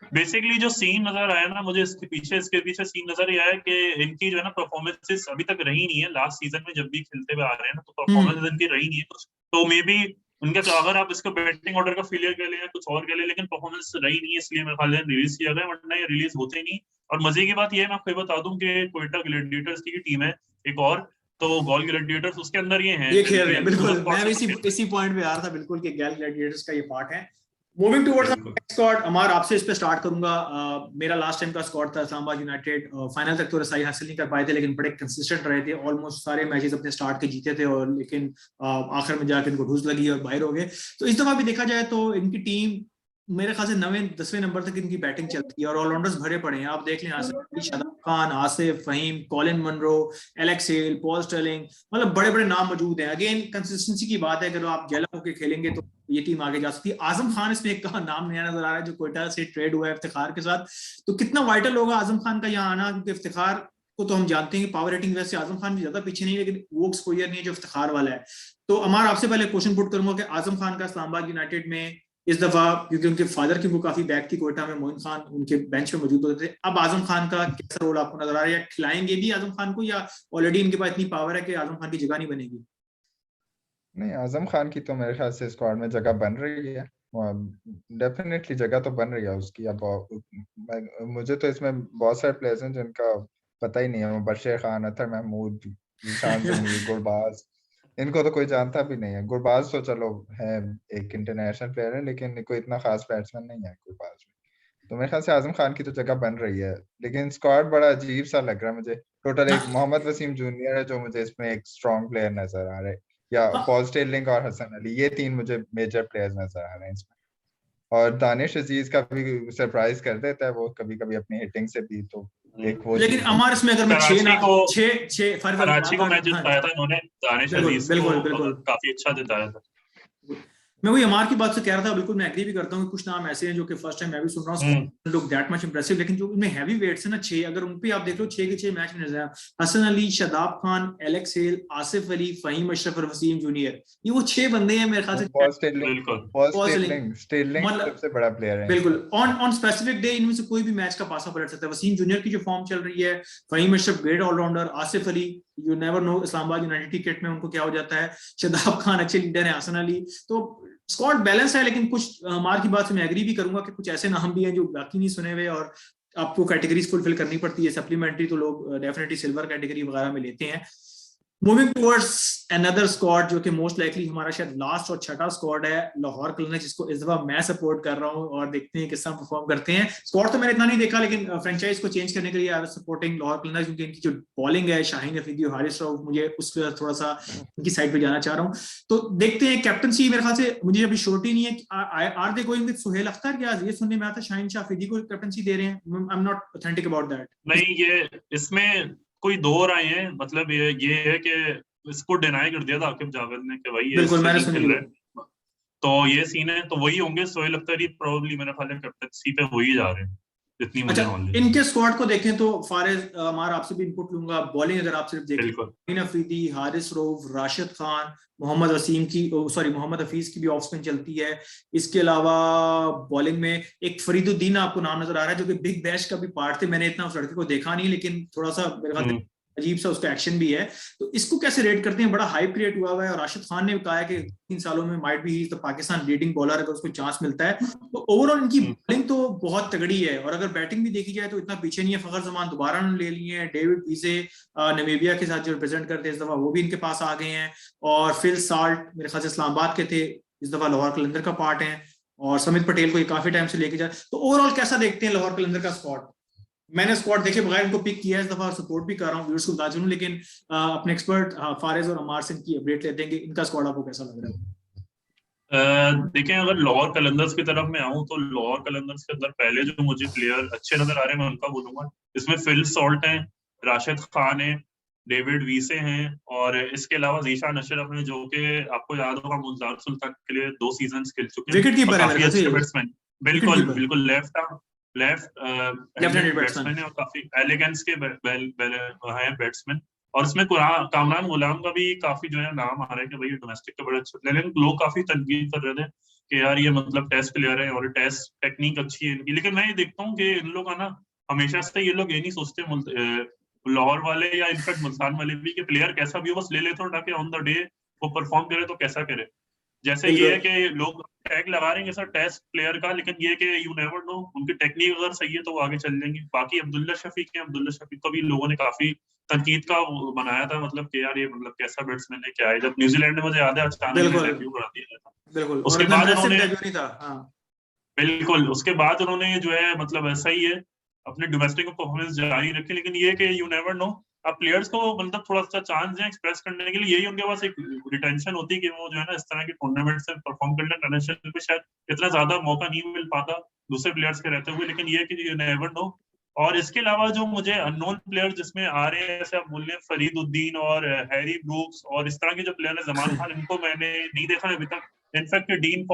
बेसिकली जो सीन नजर आया ना मुझे, इसके पीछे सीन नजर ये आया कि इनकी जो है ना परफॉर्मेंसेस अभी तक रही नहीं है। लास्ट सीजन में जब भी खेलते हुए आ रहे हैं ना, तो परफॉर्मेंस इनकी रही नहीं है कुछ। तो मे बी उनके, अगर आप इसको बैटिंग ऑर्डर का फेलियर कह लें या कुछ और कह लें, लेकिन परफॉर्मेंस रही नहीं है, इसलिए मेरे ख्याल से रिलीज किया गया, वरना ये रिलीज होते ही नहीं। और मजे की बात यह है, मैं आपको ये बता दूं कि कोयटा ग्लैडिएटर्स की टीम है एक और, तो गॉल ग्लैडिएटर्स उसके अंदर ये है, ये खेल रहे हैं, दोनों बिल्कुल, स्क्वाड मैं से भी खेल रहे इसी पॉइंट पे आ रहा था, बिल्कुल, कि गैल ग्लैडिएटर्स का ये पार्ट है। मूविंग टुवर्ड्स बिल्कुल। स्क्वाड, अमार आपसे इस पे स्टार्ट करूंगा। मेरा लास्ट टाइम का स्क्वाड था इस्लामाबाद यूनाइटेड, फाइनल तक तो रसाई हासिल नहीं कर पाए थे, लेकिन बड़े कंसिस्टेंट रहे थे, ऑलमोस्ट सारे मैचेस अपने स्टार्ट के जीते थे, और लेकिन आखिर में जाकर इनको ढूस लगी और बाहर हो गए। तो इस दफा भी देखा जाए तो इनकी टीम मेरे ख्याल से 9वें-10वें नंबर तक इनकी बैटिंग चलती है, और ऑलराउंडर्स भरे पड़े हैं। आप देख लें, Shadab Khan, Asif Faheem, Colin Munro, Alex Hales, Paul Stirling, मतलब बड़े बड़े नाम मौजूद हैं। अगेन कंसिस्टेंसी की बात है, अगर आप गैलप होकर खेलेंगे तो ये टीम आगे जा सकती है। आजम खान इसमें एक नाम नया नजर आ रहा है, जो कोयटा से ट्रेड हुआ है इफ्तिखार के साथ। तो कितना वाइटल होगा आजम खान का यहाँ आना, क्योंकि इफ्तिखार को तो हम जानते हैं कि पावर रेटिंग वैसे आजम खान भी ज्यादा पीछे नहीं, लेकिन वो एक्सपोजर नहीं है जो इफ्तिखार वाला है। तो अमार, आपसे पहले क्वेश्चन पुट करूंगा कि आजम खान का इस्लामाबाद यूनाइटेड में इस दफा, क्योंकि उनके फादर की वो काफी बैक थी कोयटा में, मोइन खान उनके बेंच पे मौजूद होते थे, अब आजम खान का कैसा रोल आपको नजर आ रहा है? या खिलाएंगे भी आजम खान को, या ऑलरेडी इनके पास इतनी पावर है कि आजम खान की जगह नहीं बनेगी? नहीं, आजम खान की तो मेरे ख्याल से स्क्वाड में जगह बन रही है, डेफिनेटली जगह तो बन रही है उसकी। अब मुझे तो इसमें बहुत सारे प्लेयर्स हैं जिनका पता ही नहीं है, बशीर खान, अतर महमूद, ईशान जमीर, गुरबाज, इनको तो कोई जानता भी नहीं है। गुरबाज तो चलो है, एक इंटरनेशनल प्लेयर है, लेकिन कोई इतना खास बैट्समैन नहीं है गुरबाज में। तो मेरे ख्याल से आजम खान की तो जगह बन रही है, लेकिन स्क्वाड बड़ा अजीब सा लग रहा है मुझे। टोटल एक मोहम्मद वसीम जूनियर है जो मुझे इसमें एक स्ट्रॉन्ग प्लेयर नजर आ रहा है, या पॉल स्टेलिंग और हसन अली, ये 3 मुझे मेजर प्लेयर्स नजर आ रहे हैं इसमें। और दानिश अजीज का भी सरप्राइज कर देता है वो कभी कभी अपनी हिटिंग से भी, तो एक वो लेकिन चीज। अमार इसमें अगर मैं कराची को मैच जिताया था इन्होंने, दानिश अजीज को काफी अच्छा जिताया था। मैं वही अमार की बात से कह रहा था, बिल्कुल मैं एग्री भी करता हूँ कि कुछ नाम ऐसे हैं जो कि फर्स्ट टाइम मैं भी सुन रहा हूँ लोग दैट मच इंप्रेसिव, लेकिन जो इनमें हैवी वेट्स है ना 6, अगर उन पे आप देख लो 6 के 6 मैच में नजर आए, हसन अली, शादाब खान, एलेक्स हेल, आसिफ अली, फहीम अशरफ और वसीम जूनियर, ये वो 6 बंदे हैं मेरे ख्याल से। स्टेरलिंग सबसे बड़ा प्लेयर है बिल्कुल, ऑन स्पेसिफिक डे इनमें से कोई भी मैच का पासा पलट सकता है। वसीम जूनियर की जो फॉर्म चल रही है, Faheem Ashraf great allrounder, Asif Ali you never know Islamabad united cricket में उनको क्या हो जाता है, शादाब खान अच्छे लीडर है, हसन अली, तो स्क्वाड बैलेंस है। लेकिन कुछ मार की बात से मैं एग्री भी करूंगा कि कुछ ऐसे नाम भी हैं जो बाकी नहीं सुने हुए और आपको कैटेगरीज फुलफिल करनी पड़ती है, सप्लीमेंट्री तो लोग डेफिनेटली सिल्वर कैटेगरी वगैरह में लेते हैं। मूविंग टुवर्ड्स अनदर स्क्वाड जो कि मोस्ट लाइकली हमारा शायद लास्ट और छठा स्क्वाड है, लाहौर कलंदर्स, जिसको इस दफा मैं सपोर्ट कर रहा हूं और देखते हैं किस तरह परफॉर्म करते हैं। स्क्वाड तो मैंने इतना नहीं देखा, लेकिन फ्रेंचाइज को चेंज करने के लिए I was supporting Lahore Qalandars, क्योंकि इनकी जो बॉलिंग है, शाहीन अफरीदी और हारिस रऊफ, मुझे उस थोड़ा सा इनकी साइड पे जाना चाह रहा हूँ। तो देखते हैं कैप्टनसी मेरे ख्याल से मुझे अभी श्योरिटी नहीं है, are they going with Sohail Akhtar, क्या ये सुनने में आता है शाहीन शाह अफरीदी को कैप्टनसी दे रहे हैं? I am not authentic about that. नहीं, ये इसमें कोई दो राय है, मतलब ये है कि इसको डिनाई कर दिया था आकिब जावेद ने कि भाई ये बिल्कुल मैंने खेल सुनी रहे हैं, तो ये सीन है, तो वही होंगे सोहेल अख्तर ही प्रोबेबली, मेरे ख्याल है कैप्टनसी पे वही जा रहे हैं जितनी मुझे नॉलेज। इनके स्क्वाड को देखें तो फारिज अमार आपसे भी इनपुट लूंगा। बॉलिंग अगर आप सिर्फ देखें, शाहीन अफरीदी, हारिस रऊफ, राशिद खान, मोहम्मद वसीम की मोहम्मद हफीज की भी ऑफ स्पिन चलती है। इसके अलावा बॉलिंग में एक फरीदुद्दीन आपको नाम नजर आ रहा है जो कि बिग बैश का भी पार्ट थे, मैंने इतना उस लड़के को देखा नहीं, लेकिन थोड़ा सा मेरे ख्याल अजीब सा उसका एक्शन भी है। तो इसको कैसे रेट करते हैं? बड़ा हाइप क्रिएट हुआ है और राशिद खान ने कहा है कि 3 सालों में might be the Pakistan leading bowler अगर उसको चांस मिलता है। तो ओवरऑल इनकी बॉलिंग तो बहुत तगड़ी है, और अगर बैटिंग भी देखी जाए तो इतना पीछे नहीं है। फखर जमान दोबारा ले लिए हैं, डेविड वीजे नामीबिया के साथ जो रिप्रेजेंट करते हैं इस दफा वो भी इनके पास आ गए हैं, और फिल साल्ट मेरे ख्याल से इस्लामाबाद के थे, इस दफा लाहौर कलंदर का पार्ट है, और समित पटेल को ये काफी टाइम से लेके जाए। तो ओवरऑल कैसा देखते हैं लाहौर कलंदर का स्क्वाड? मैंने स्क्वाड देखे बगैर इनको पिक किया है इस दफा, सपोर्ट भी कर रहा हूँ, व्यूअर्स को बता चलूं, लेकिन अपने एक्सपर्ट फारिज और अमार से इनकी अपडेट ले देंगे। इनका स्क्वाड आपको कैसा लग रहा है? देखें, अगर लाहौर कलंदर्स की तरफ मैं आऊं तो लाहौर कलंदर्स के अंदर पहले जो मुझे प्लेयर अच्छे नजर आ रहे हैं मैं उनका बोलूंगा। इसमें फिल सॉल्ट हैं, राशिद खान है, डेविड वीसे हैं, और इसके अलावा ज़ीशान अशरफ हैं जो कि आपको याद होगा मुल्तान सुल्तान के लिए 2 सीजन खेल चुके हैं, काफी अच्छे बैट्समैन, बिल्कुल लेफ्ट हैंडेड बैट्समैन है और काफी एलिगेंस के हैं बैट्समैन। और इसमें कामरान गुलाम का भी काफी जो है नाम आ रहा है कि भाई डोमेस्टिक के बड़े अच्छे, लेकिन लोग काफी तनकीद कर रहे थे कि यार ये मतलब टेस्ट प्लेयर है और टेस्ट टेक्निक अच्छी है इनकी। लेकिन मैं ये देखता हूँ कि इन लोग का ना हमेशा से ये लोग ये नहीं सोचते लाहौर वाले या इनफैक्ट मुल्तान वाले भी कि प्लेयर कैसा भी हो बस ले लेते हो ताकि ऑन द डे वो परफॉर्म करे तो कैसा करे। जैसे ये है कि लोग टैग लगा रहे हैं सर टेस्ट प्लेयर का, लेकिन ये कि यू नेवर नो उनकी टेक्निक अगर सही है तो वो आगे चल जाएंगे। बाकी अब्दुल्ला शफीक को भी लोगों ने काफी तनकीद का बनाया था, मतलब कि यार ये मतलब कैसा बैट्समैन है, क्या है। जब न्यूजीलैंड में मुझे याद है अचानक डेब्यू करा दिया था, बिल्कुल, उसके बाद उन्होंने बिल्कुल उसके बाद उन्होंने जो है मतलब ऐसा ही है अपने डोमेस्टिक परफॉर्मेंस जारी रखी। लेकिन ये कि यू नेवर नो, अब प्लेयर्स को मतलब थोड़ा सा चांस दें एक्सप्रेस करने के लिए, यही उनके पास एक रिटेंशन होती है कि वो जो है ना इस तरह के टूर्नामेंट से परफॉर्म करना। इंटरनेशनल पे शायद इतना ज्यादा मौका नहीं मिल पाता दूसरे प्लेयर्स के रहते हुए, लेकिन ये कि यू नेवर नो। और इसके अलावा जो मुझे अननोन प्लेयर जिसमें आ रहे हैं, जैसे आप बोल रहे हैं फरीदुद्दीन और हैरी ब्रूक्स और इस तरह के जो प्लेयर है, जमान खान, इनको मैंने नहीं देखा है अभी तक। इनफैक्ट डीन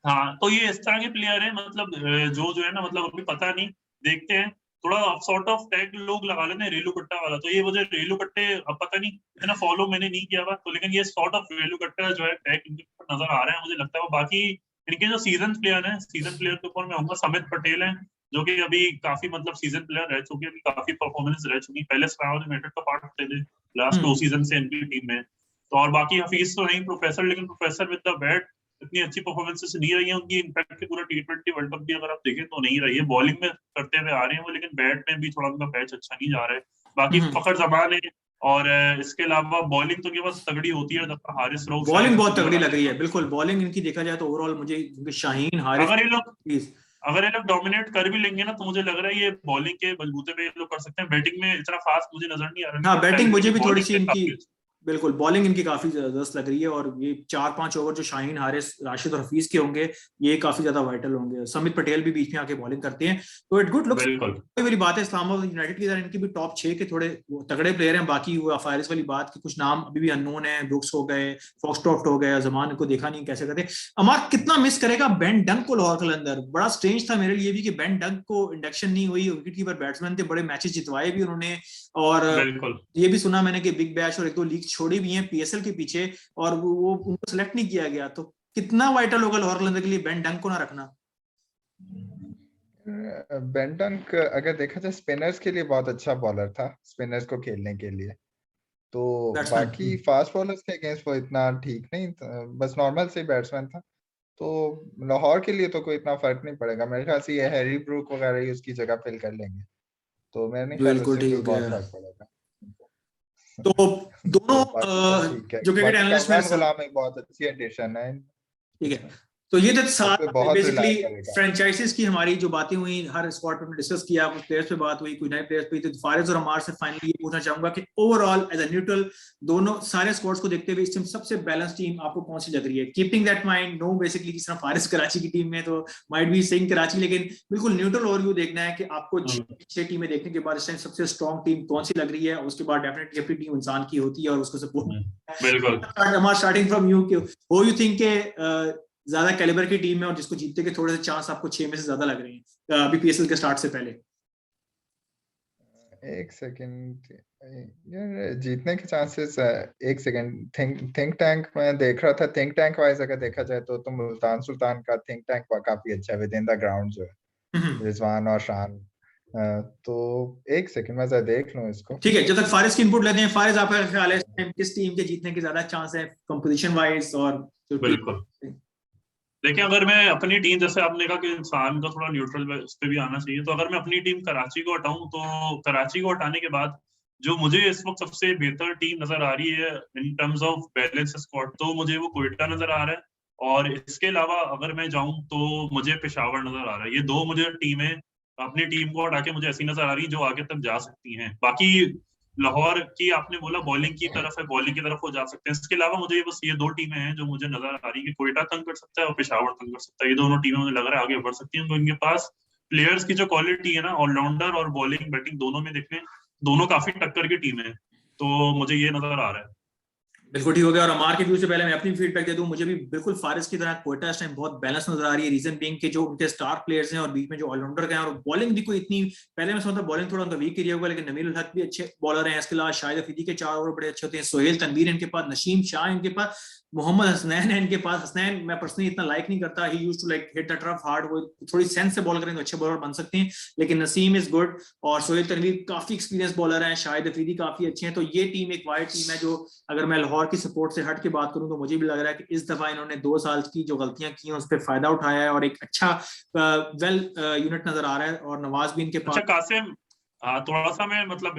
हाँ, तो ये इस तरह के प्लेयर है, मतलब जो है ना मतलब अभी पता नहीं, देखते हैं। थोड़ा सॉर्ट ऑफ टैग लोग लगा लेते हैं रेलू कट्टा वाला, तो ये मुझे रेलू कट्टे अब पता नहीं इतना फॉलो मैंने नहीं किया हुआ, तो लेकिन ये सॉर्ट ऑफ रेलू कट्टा जो है टैग इनके ऊपर नजर आ रहा है मुझे लगता है। वो बाकी इनके जो सीजन प्लेयर के ऊपर मैं आऊंगा, समित पटेल है जो कि अभी काफी मतलब सीजन प्लेयर रह चुके हैं, काफी परफॉर्मेंस रह चुकी, पहले स्टार यूनाइटेड का पार्ट थे लास्ट 2 सीजन से इनकी टीम में। तो और बाकी हफीज तो नहीं प्रोफेसर, लेकिन प्रोफेसर विद द बैट इतनी अच्छी परफॉर्मेंसेस नहीं रही है उनकी। इनफैक्ट के पूरा T20 वर्ल्ड कप भी अगर आप देखें तो नहीं रही है, बॉलिंग में करते हुए आ रहे हैं वो, लेकिन बैट में भी थोड़ा उनका पैच अच्छा नहीं जा रहा है। बाकी फखर जमान है, और इसके अलावा बॉलिंग तो बस तगड़ी होती है, जब हारिस रऊफ बॉलिंग बहुत तगड़ी लग रही है। बिल्कुल बॉलिंग इनकी देखा जाए तो ओवरऑल मुझे शाहीन, हारिस, अगर ये लोग डोमिनेट कर भी लेंगे ना तो मुझे लग रहा है ये बॉलिंग के बलबूते पे ये लोग कर सकते हैं। बैटिंग में इतना फास्ट मुझे नजर नहीं आ रहा। हाँ, बैटिंग मुझे भी थोड़ी सी इनकी बिल्कुल बॉलिंग इनकी काफी जबरदस्त लग रही है, और ये 4-5 ओवर जो शाहीन, हारिस, राशिद और हफीज के होंगे, ये काफी ज्यादा वाइटल होंगे। समित पटेल भी बीच में आके बॉलिंग करते हैं, तो इट गुड लुक्स। वाली बात है, इस्लामाबाद यूनाइटेड की तरह इनकी भी टॉप 6 के थोड़े तगड़े प्लेयर हैं। बाकी वो फारिस वाली बात की कुछ नाम अभी भी अननोन है, ब्रुक्स हो गए, फॉक्सटॉफ्ट हो गया, जमान को देखा नहीं कैसे करते। अमार कितना मिस करेगा बेन डंक को लाहौर कलंदर? बड़ा स्ट्रेंज था मेरे लिए भी कि बेन डंक को इंडक्शन नहीं हुई। विकेट कीपर बैट्समैन थे, बड़े मैचेस जितवाए भी उन्होंने, और ये भी सुना मैंने कि बिग बैश और 1-2 लीग छोड़ी भी हैं पीएसएल के पीछे, और वो उनको सेलेक्ट नहीं किया गया। तो कितना वाइटल होगा लाहौर कलंदर के लिए बेन डंक को ना रखना? बेन डंक अगर देखा जाए स्पिनर्स के लिए बहुत अच्छा बॉलर था, स्पिनर्स को खेलने के लिए। तो बाकी फास्ट बॉलर्स के अगेंस्ट वो इतना ठीक नहीं था, बस नॉर्मल से बैट्समैन था। तो लाहौर के लिए तो कोई इतना फर्क नहीं पड़ेगा मेरे ख्याल से। ये हैरी ब्रूक वगैरह ही उसकी जगह फिल कर लेंगे, तो मेरे नहीं ख्याल उससे कोई बहुत फर्क पड़ेगा। तो दोनों जो क्रिकेट एनालिस्ट में गुलाम एक बहुत अच्छी एडिशन है, ठीक है। तो ये थे सारे बेसिकली फ्रेंचाइजीज की हमारी जो बातें हुई, हर स्क्वाड पे डिस्कस किया, कुछ प्लेयर्स पे बात हुई, कुछ नए प्लेयर्स पे। तो फारिस और अमार से फाइनली ये पूछना चाहूंगा कि ओवरऑल एज अ न्यूट्रल, दोनों सारे स्क्वाड्स को देखते हुए इस टाइम सबसे बैलेंस टीम आपको कौन सी लग रही है? Keeping that mind no basically किस तरह फारिस कराची की टीम में तो माइट बी सेइंग कराची, लेकिन बिल्कुल न्यूट्रल ओवरव्यू देखना है कि आपको 6 टीमें देखने के बाद इस टाइम सबसे स्ट्रॉन्ग टीम कौन सी लग रही है। उसके बाद डेफिनेटली अपनी टीम इंसान की होती है और उसको सपोर्ट। बिल्कुल अमार, स्टार्टिंग फ्रॉम यू, हो यू थिंक के ज्यादा कैलिबर की टीम है और जिसको जीतने के थोड़े से चांस आपको 6 में से ज्यादा लग रहे हैं अभी पीएसएल के स्टार्ट से पहले? एक सेकंड यार, जीतने के चांसेस, एक सेकंड, थिंक टैंक में देख रहा था। थिंक टैंक वाइज अगर देखा जाए तो मुल्तान सुल्तान का थिंक टैंक काफी अच्छा है विद इन द ग्राउंड जो है, रिजवान और शान। तो एक सेकंड मैं जरा देख लूं इसको। ठीक है, जब तक फारिस की इनपुट लेते हैं, फारिस आपका ख्याल है किस टीम के जीतने के ज्यादा चांस है कंपोजिशन वाइज? और बिल्कुल देखिए, अगर मैं अपनी टीम, जैसे आपने कहा कि इंसान का थोड़ा न्यूट्रल उस पर भी आना चाहिए, तो अगर मैं अपनी टीम कराची को हटाऊं, तो कराची को हटाने के बाद जो मुझे इस वक्त सबसे बेहतर टीम नजर आ रही है in terms of balance squad, तो मुझे वो क्वेटा नजर आ रहा है। और इसके अलावा अगर मैं जाऊं तो मुझे पेशावर नजर आ रहा है। ये दो मुझे टीमें अपनी टीम को हटा के मुझे ऐसी नजर आ रही है जो आगे तक जा सकती हैं। बाकी लाहौर की आपने बोला बॉलिंग की तरफ है, बॉलिंग की तरफ वो जा सकते हैं। इसके अलावा मुझे बस ये 2 टीमें हैं जो मुझे नजर आ रही है कि कोयटा तंग कर सकता है और पेशावर तंग कर सकता है। ये दोनों टीमें मुझे लग रहा है आगे बढ़ सकती हैं, तो इनके पास प्लेयर्स की जो क्वालिटी है ना, ऑलराउंडर और बॉलिंग बैटिंग दोनों में देखें, दोनों काफी टक्कर की टीमें हैं। तो मुझे ये नजर आ रहा है। बिल्कुल ठीक हो गया। और अमार के व्यू से पहले मैं अपनी फीडबैक दे दूं, मुझे भी बिल्कुल फारिस की तरह कोयटा इस टाइम बहुत बैलेंस नजर आ रही है। रीजन बीइंग के जो उनके स्टार प्लेयर्स हैं और बीच में जो ऑलराउंडर हैं, और बॉलिंग भी कोई इतनी, पहले मैं समझता बॉलिंग थोड़ा उनका वीक एरिया होगा, लेकिन नमील हक भी अच्छे बॉलर हैं। इसके अलावा शाहिद अफरीदी के 4 ओवर बड़े अच्छे होते हैं, सोहेल तनवीर इनके पास, नसीम शाह इनके पास, मोहम्मद हसनैन है इनके पास। हसनैन मैं पर्सनली इतना लाइक नहीं करता, he used to like hit the turf hard, वो थोड़ी सेंस से बॉल करें तो अच्छे बॉलर बन सकते हैं, लेकिन नसीम इज गुड। और सोहेल तनवीर काफी एक्सपीरियंस बॉलर हैं, शाहिद अफरीदी काफी अच्छे हैं। तो ये टीम एक वाइड टीम है जो, अगर मैं लाहौर की सपोर्ट से हट के बात करूं, तो मुझे भी लग रहा है कि इस दफा इन्होंने 2 साल की जो गलतियां की हैं उस पर फायदा उठाया है और एक अच्छा वेल यूनिट नजर आ रहा है। और नवाज भी इनके पास। अच्छा कासिम, थोड़ा सा मैं मतलब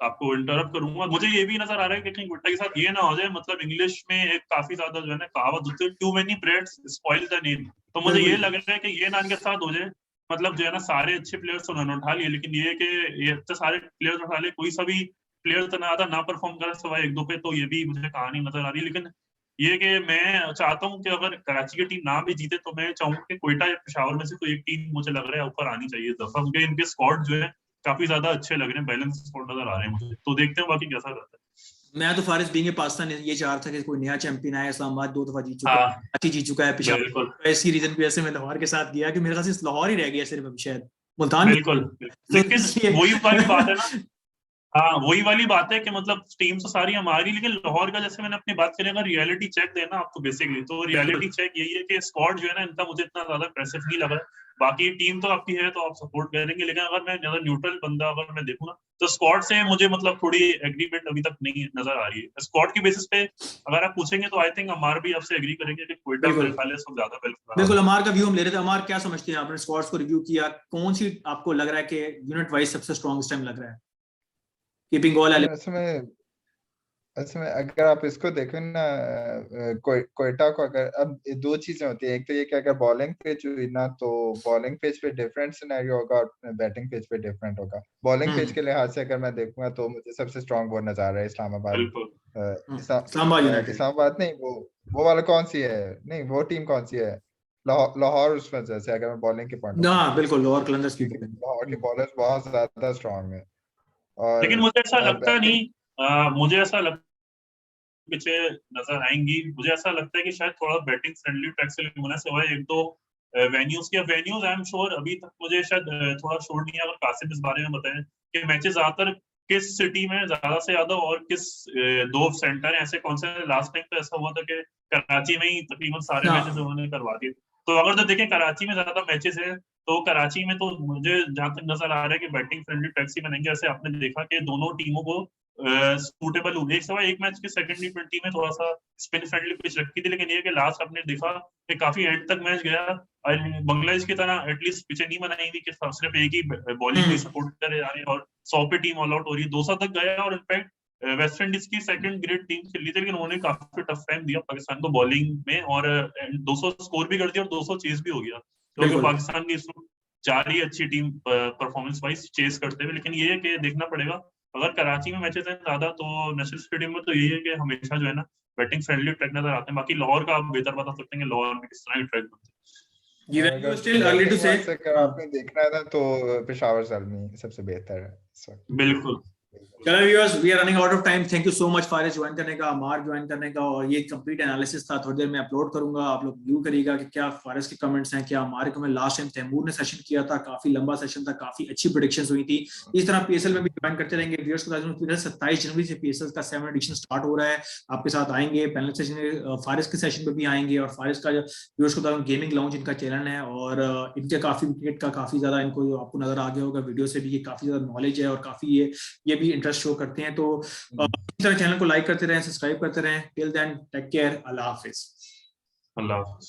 आपको इंटरप्ट करूंगा। मुझे ये भी नजर आ रहा है कि कहीं गुट्टा के साथ ये ना हो जाए, मतलब इंग्लिश में एक काफी ज्यादा जो है ना कहावत होती है, too many breads spoil the need. तो मुझे ये लग रहा है कि ये ना इनके साथ हो जाए, मतलब जो है ना सारे अच्छे प्लेयर्स उन्होंने उठा लिए, लेकिन ये कि ये तो सारे प्लेयर्स उठा लिए, कोई सा भी प्लेयर तो ना परफॉर्म करे सिवाय 1-2 पे, तो ये भी मुझे कहानी नजर आ रही है। लेकिन ये कि मैं चाहता हूँ कि अगर कराची की टीम ना भी जीते, तो मैं चाहूंगा कि कोयटा या पेशावर में से कोई एक टीम मुझे लग रहा है ऊपर आनी चाहिए इस दफा, क्योंकि इनके स्क्वाड जो है काफी ज्यादा अच्छे लग रहे हैं, बैलेंस स्क्वाड नजर आ रहे हैं मुझे। तो देखते हैं बाकी कैसा रहता है। मैं तो फारिस बीइंग पाकिस्तान ये चाह था कि कोई नया चैंपियन आया। इस्लामाबाद 2 दफा जीत चुका है, अच्छी जीत चुका है। पेशावर इसी रीजन की वजह से मैं लाहौर के साथ गया कि मेरे ख्याल से लाहौर ही रह गया सिर्फ, शायद मुल्तान। बिल्कुल, लेकिन वही वाली बात है ना, हाँ वही वाली बात है कि मतलब टीम तो सारी हमारी, लेकिन लाहौर का, जैसे मैंने अपनी बात करें, अगर रियलिटी चेक देना आपको बेसिकली, तो रियलिटी चेक यही है कि स्क्वाड जो है ना इनका मुझे इतना ज्यादा इम्प्रेसिव नहीं लग रहा है। बाकी टीम तो आपकी है तो आप सपोर्ट करेंगे, लेकिन अगर मैं ज्यादा न्यूट्रल बंदा अगर मैं देखूँ ना, तो स्क्वाड से मुझे मतलब थोड़ी एग्रीमेंट अभी तक नहीं नजर आ रही है। स्क्वाड की बेसिस पे अगर आप पूछेंगे तो आई थिंक अमार भी आपसे एग्री करेंगे कि कोयटा मेरे ख्याल है सब ज्यादा बिल्कुल अमार का व्यू हम ले रहे थे। अमार क्या समझते हैं, आपने स्क्वाड्स को रिव्यू किया, कौन सी आपको लग रहा है कि यूनिट वाइज सबसे स्ट्रॉन्ग टाइम लग रहा है? कीपिंग ऑल में अगर आप इसको देखो ना, कोयटा को अगर, अब दो चीजें होती है, एक तो ये कि अगर बॉलिंग पिच हुई ना तो बॉलिंग पिच पे डिफरेंट सिनेरियो होगा और बैटिंग पिच पे डिफरेंट होगा। बॉलिंग पिच के लिहाज से अगर मैं देखूंगा तो मुझे सबसे स्ट्रांग वो नजर आ रहा है इस्लामाबाद। बिल्कुल इस्लामाबाद यूनाइटेड। इस्लामाबाद नहीं, वो वाला कौन सी है, नहीं वो टीम कौन सी है, लाहौर। उस वजह से अगर मैं बॉलिंग के पॉइंट ऑफ व्यू, हाँ बिल्कुल, लोअर कलंदर्स की लाहौर के बॉलर्स बहुत ज्यादा स्ट्रांग है। और लेकिन मुझे ऐसा लगता बैटिंग, नहीं, मुझे ऐसा लगता पीछे नजर आएंगी। मुझे ऐसा लगता है कि शायद थोड़ा बैटिंग फ्रेंडली ट्रैक से होने से हुआ है। एक तो वेन्यूज आई एम श्योर अभी तक मुझे शायद थोड़ा श्योर नहीं है, अगर कासिम इस बारे में बताएं कि मैचेस ज्यादातर किस सिटी में ज्यादा से ज्यादा और किस दो सेंटर ऐसे कौन से। लास्ट टाइम तो ऐसा हुआ था कि कराची में ही तकरीबन सारे मैचेस उन्होंने करवा दिए। तो अगर तो देखें कराची में ज्यादा मैचेस है तो कराची में तो मुझे जहां तक नजर आ रहा है कि बैटिंग फ्रेंडली ट्रैक्स ही बनेंगे। ऐसे आपने देखा कि दोनों टीमों को सूटेबल हुए। एक मैच के सेकंड टी20 में थोड़ा सा स्पिन फ्रेंडली पिच रखी थी, लेकिन ये कि लास्ट आपने देखा कि काफी एंड तक मैच गया। बांग्लादेश की तरह एटलीस्ट पिचें नहीं बनाई थी कि सिर्फ एक ही बॉलिंग को सपोर्ट करे जा रही है और 100 पे टीम ऑल आउट हो रही है। 200 तक गया और इनफैक्ट वेस्ट इंडीज की सेकंड ग्रेड टीम खेली थी, लेकिन उन्होंने काफी टफ टाइम दिया पाकिस्तान को बॉलिंग में और 200 स्कोर भी कर दिया और 200 चेज भी हो गया, क्योंकि पाकिस्तान की इस जा रही है अच्छी टीम परफॉर्मेंस वाइज चेस करते हुए। लेकिन ये है कि देखना पड़ेगा, अगर कराची में मैचेस हैं ज्यादा तो नेशनल स्टेडियम में तो यही है कि हमेशा जो है ना बैटिंग फ्रेंडली ट्रैक नजर आते हैं। बाकी लाहौर का आप बेहतर बता सकते हैं कि लाहौर में किस तरह के ट्रैक बनते हैं। अगर आपने देखना है ना तो पेशावर ज़ल्मी सबसे बेहतर है। बिल्कुल। चलो viewers, we are running out of time. Thank you so much Faris join करने का, अमार ज्वाइन करने का, और ये कंप्लीट एनालिसिस था। थोड़ी देर में अपलोड करूंगा, आप लोग व्यू करिएगा कि क्या फारिस के कमेंट्स हैं, क्या अमार के। लास्ट टाइम तैमूर ने सेशन किया था, काफी लंबा सेशन था, काफी अच्छी प्रेडिक्शंस हुई थी। इस तरह पीएसएल में भी ज्वाइन करते रहेंगे। व्यूअर्स को 27 जनवरी से पीएसएल का 7 एडिशन स्टार्ट हो रहा है। आपके साथ आएंगे पैनल सेशन, फारिस के सेशन पे भी आएंगे। और फारिस का व्यूअर्स को गेमिंग लाउंज इनका चैनल है, और इनके काफी क्रिकेट का काफी ज्यादा इनको आपको नजर आ गया होगा वीडियो से भी, ये काफी ज्यादा नॉलेज है और काफी ये भी इंटरेस्ट शो करते हैं। तो इस तरह चैनल को लाइक करते रहें, सब्सक्राइब करते रहें। टिल देन टेक केयर, अल्लाह हाफिज। अल्लाह हाफिज।